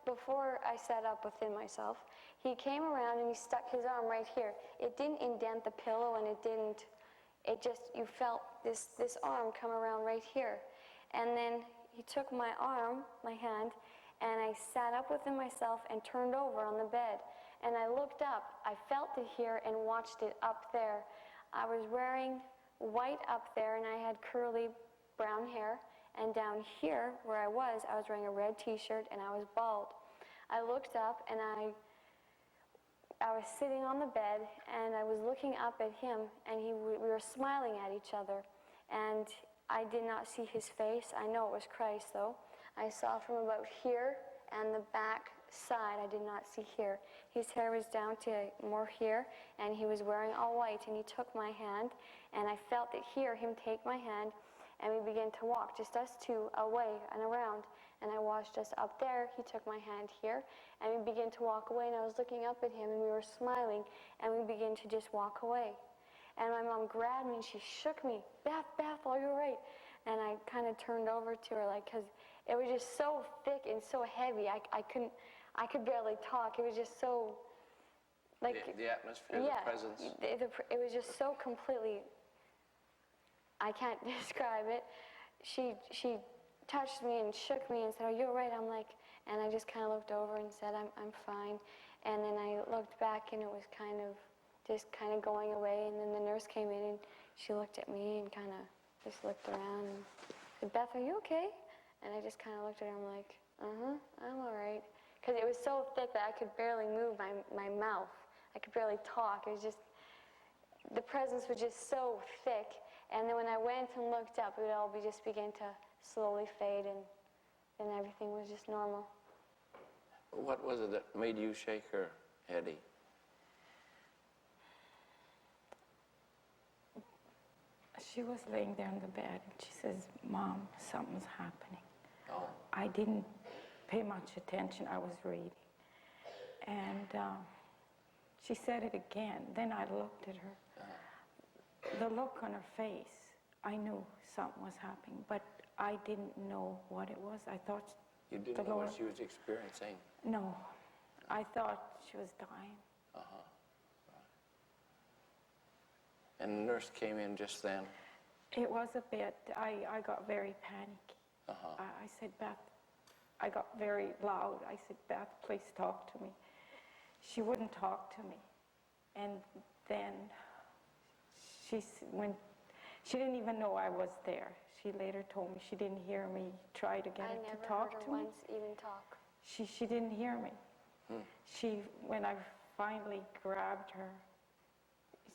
before I sat up within myself, he came around and he stuck his arm right here. It didn't indent the pillow, and you felt this arm come around right here. And then he took my arm, my hand, and I sat up within myself and turned over on the bed. And I looked up. I felt it here and watched it up there. I was wearing white up there, and I had curly brown hair. And down here, where I was wearing a red t-shirt, and I was bald. I looked up, and I was sitting on the bed, and I was looking up at him, and we were smiling at each other. And I did not see his face. I know it was Christ, though. I saw from about here and the back side. I did not see here. His hair was down to more here, and he was wearing all white, and he took my hand, and I felt it here, him take my hand, and we began to walk, just us two, away and around. And I watched us up there. He took my hand here, and we began to walk away, and I was looking up at him, and we were smiling, and we began to just walk away. And my mom grabbed me, and she shook me. Beth, are you all right? And I kind of turned over to her, because it was just so thick and so heavy. I could barely talk. It was just so, the atmosphere, the presence. It was just so completely, I can't describe it. She touched me and shook me and said, are you all right? I'm like, and I just kind of looked over and said, I'm fine. And then I looked back, and it was kind of going away. And then the nurse came in, and she looked at me and kind of just looked around and said, Beth, are you okay? And I just kind of looked at her, I'm like, I'm all right. Because it was so thick that I could barely move my mouth. I could barely talk. It was just, the presence was just so thick. And then when I went and looked up, it would all just begin to slowly fade, and then everything was just normal. What was it that made you shake her, Eddie? She was laying there on the bed, and she says, Mom, something's happening. Oh. I didn't pay much attention. I was reading. And She said it again. Then I looked at her. The look on her face, I knew something was happening, but I didn't know what it was. I thought You didn't know what she was experiencing? No. I thought she was dying. And the nurse came in just then? It was a bit, I got very panicky. I said, Beth, I got very loud. I said, Beth, please talk to me. She wouldn't talk to me. And then she didn't even know I was there. She later told me she didn't hear me try to get her to talk to me. I never heard her once even talk. She didn't hear me. When I finally grabbed her,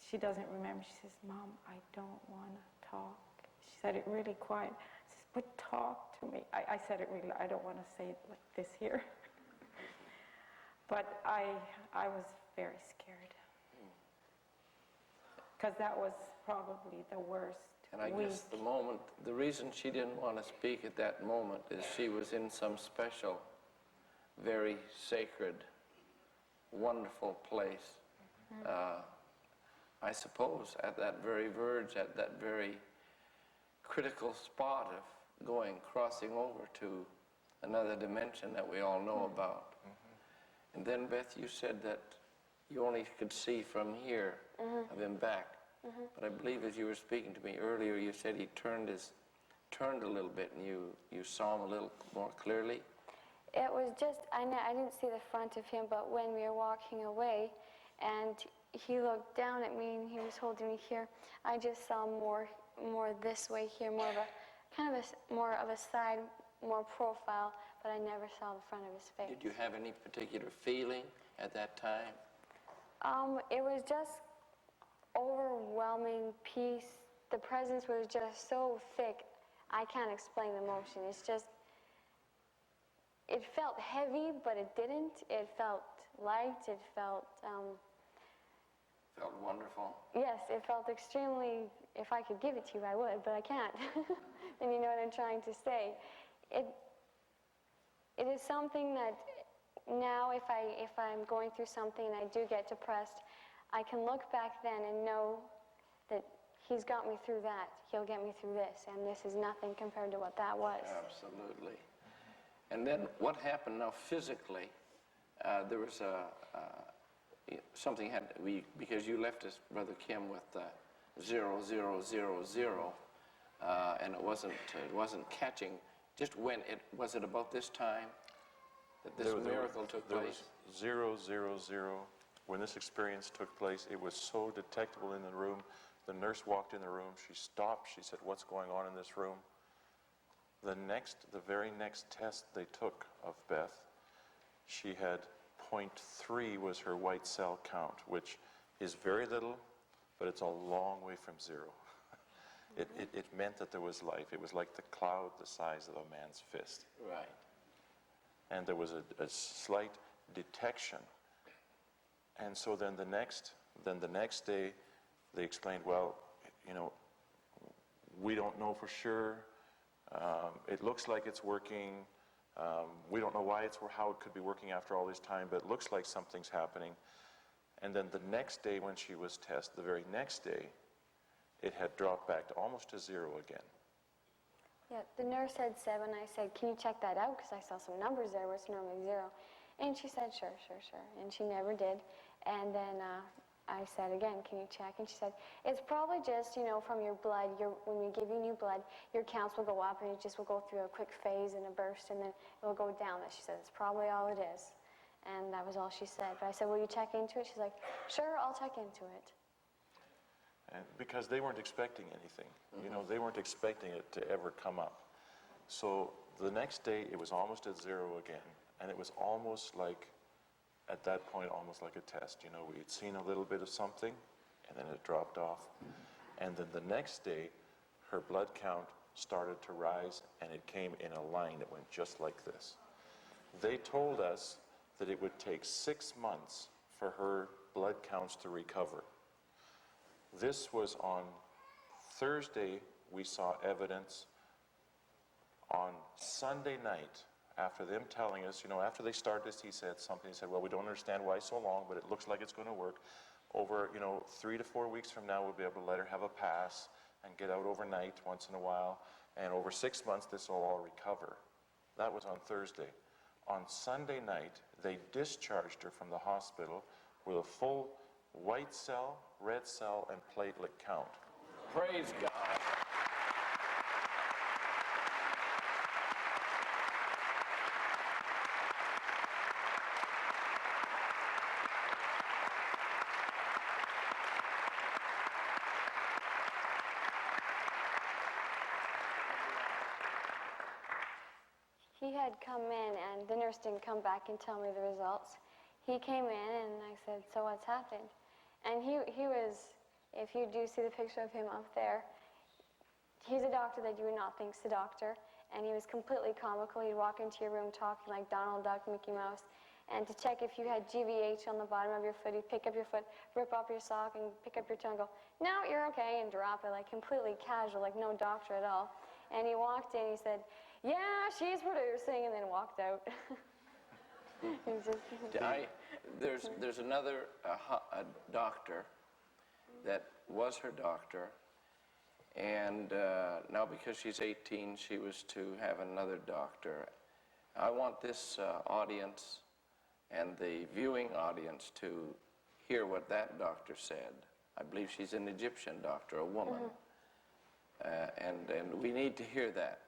she doesn't remember. She says, Mom, I don't want to talk. She said it really quiet. She says, but talk to me. I said it really, I don't want to say it like this here. But I was very scared. Because that was probably the worst And I week. guess the reason she didn't want to speak at that moment is she was in some special, very sacred, wonderful place. I suppose at that very verge, at that very critical spot of crossing over to another dimension that we all know about. And then, Beth, you said that you only could see from here of him back. But I believe as you were speaking to me earlier, you said he turned a little bit, and you saw him a little more clearly. It was just, I didn't see the front of him, but when we were walking away and he looked down at me and he was holding me here, I just saw more this way here, more of a, kind of more of a side, more profile, but I never saw the front of his face. Did you have any particular feeling at that time? It was just overwhelming peace. The presence was just so thick, I can't explain the emotion. It's just, it felt heavy, but it didn't. It felt light, it felt... Felt wonderful. Yes, it felt extremely, if I could give it to you, I would, but I can't. And you know what I'm trying to say. It is something that now if I'm going through something and I do get depressed, I can look back then and know that he's got me through that. He'll get me through this, and this is nothing compared to what that was. Absolutely. And then what happened now physically? There was something because you left us, Brother Kim, with 0, 0, 0, 0, and it wasn't catching. Just was it about this time that this miracle took place? There was 0, 0, 0. When this experience took place, it was so detectable in the room. The nurse walked in the room. She stopped. She said, "What's going on in this room?" The very next test they took of Beth, she had 0.3 was her white cell count, which is very little, but it's a long way from 0. It meant that there was life. It was like the cloud the size of a man's fist. Right. And there was a slight detection. And so then the next day, they explained, well, you know, we don't know for sure. It looks like it's working. We don't know how it could be working after all this time, but it looks like something's happening. And then the next day when she was tested, the very next day, it had dropped back to almost to 0 again. Yeah, the nurse said 7. I said, can you check that out? Because I saw some numbers there where it's normally 0. And she said, sure. And she never did. And then I said again, can you check? And she said, it's probably just, you know, from your blood. When we give you new blood, your counts will go up and it just will go through a quick phase and a burst and then it will go down. She said, it's probably all it is. And that was all she said. But I said, will you check into it? She's like, sure, I'll check into it. And because they weren't expecting anything. You know, they weren't expecting it to ever come up. So the next day, it was almost at 0 again. And it was almost like, at that point, almost like a test. You know, we'd seen a little bit of something, and then it dropped off. And then the next day, her blood count started to rise, and it came in a line that went just like this. They told us that it would take 6 months for her blood counts to recover. This was on Thursday. We saw evidence. On Sunday night, after them telling us, after they started this, he said something. He said, well, we don't understand why so long, but it looks like it's going to work. Over, 3 to 4 weeks from now, we'll be able to let her have a pass and get out overnight once in a while. And over 6 months, this will all recover. That was on Thursday. On Sunday night, they discharged her from the hospital with a full white cell, red cell, and platelet count. Praise God. He had come in, and the nurse didn't come back and tell me the results. He came in, and I said, so what's happened? And he was, if you do see the picture of him up there, he's a doctor that you would not think's a doctor, and he was completely comical. He'd walk into your room talking like Donald Duck, Mickey Mouse, and to check if you had GVH on the bottom of your foot, he'd pick up your foot, rip up your sock, and pick up your toe and go, no, you're okay, and drop it, like completely casual, like no doctor at all. And he walked in, he said, yeah, she's producing, and then walked out. There's another a doctor that was her doctor, and now because she's 18, she was to have another doctor. I want this audience and the viewing audience to hear what that doctor said. I believe she's an Egyptian doctor, a woman, and we need to hear that.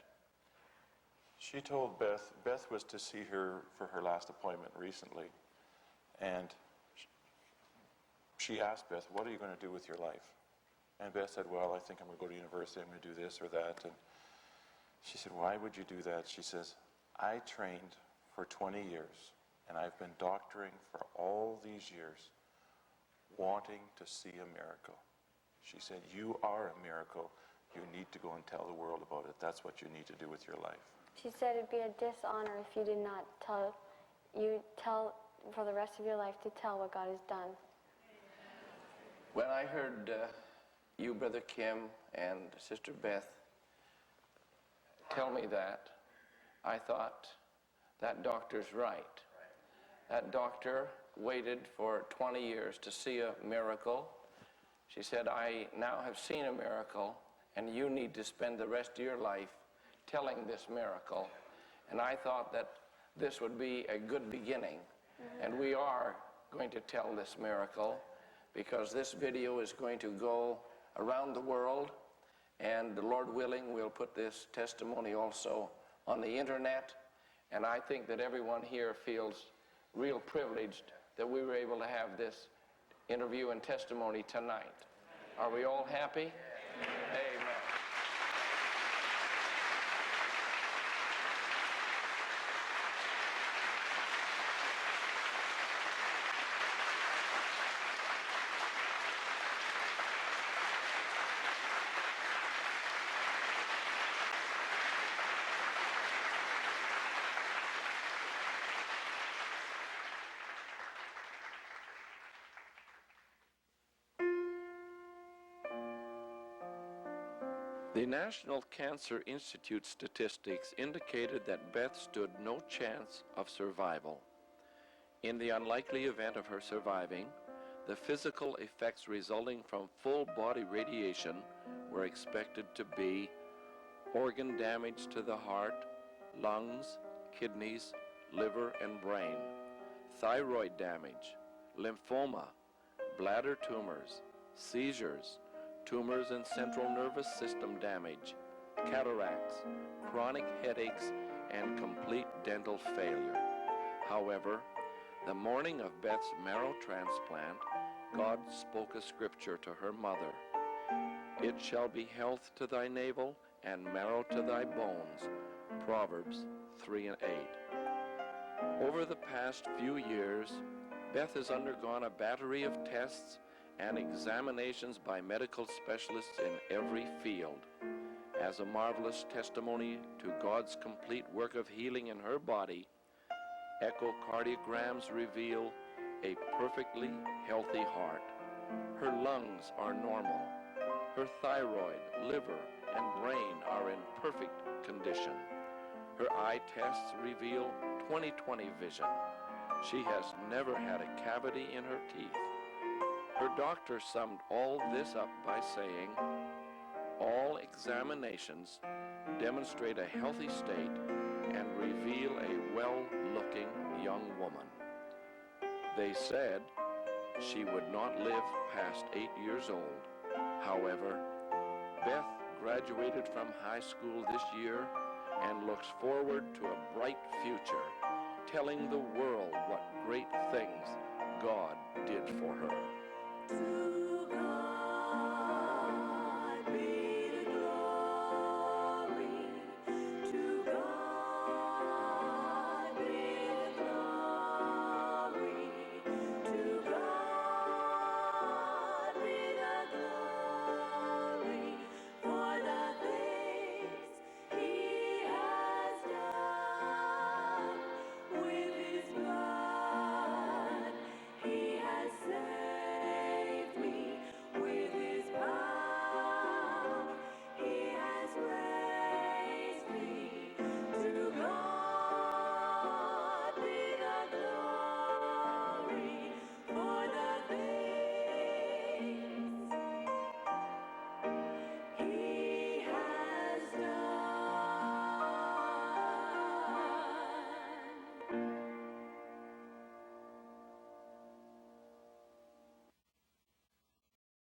She told Beth was to see her for her last appointment recently, and she asked Beth, what are you going to do with your life? And Beth said, well, I think I'm going to go to university, I'm going to do this or that. And she said, why would you do that? She says, I trained for 20 years, and I've been doctoring for all these years, wanting to see a miracle. She said, you are a miracle. You need to go and tell the world about it. That's what you need to do with your life. She said it'd be a dishonor if you did not tell for the rest of your life to tell what God has done. When I heard you, Brother Kim, and Sister Beth tell me that, I thought, that doctor's right. That doctor waited for 20 years to see a miracle. She said, I now have seen a miracle, and you need to spend the rest of your life telling this miracle. And I thought that this would be a good beginning. And we are going to tell this miracle, because this video is going to go around the world, and the Lord willing, we'll put this testimony also on the internet. And I think that everyone here feels real privileged that we were able to have this interview and testimony tonight. Are we all happy? Amen. The National Cancer Institute statistics indicated that Beth stood no chance of survival. In the unlikely event of her surviving, the physical effects resulting from full body radiation were expected to be organ damage to the heart, lungs, kidneys, liver, and brain, thyroid damage, lymphoma, bladder tumors, seizures, tumors in central nervous system damage, cataracts, chronic headaches, and complete dental failure. However, the morning of Beth's marrow transplant, God spoke a scripture to her mother. It shall be health to thy navel and marrow to thy bones. Proverbs 3:8. Over the past few years, Beth has undergone a battery of tests and examinations by medical specialists in every field. As a marvelous testimony to God's complete work of healing in her body, echocardiograms reveal a perfectly healthy heart. Her lungs are normal. Her thyroid, liver, and brain are in perfect condition. Her eye tests reveal 20/20 vision. She has never had a cavity in her teeth. Her doctor summed all this up by saying, all examinations demonstrate a healthy state and reveal a well-looking young woman. They said she would not live past 8 years old. However, Beth graduated from high school this year and looks forward to a bright future, telling the world what great things God did for her. To God.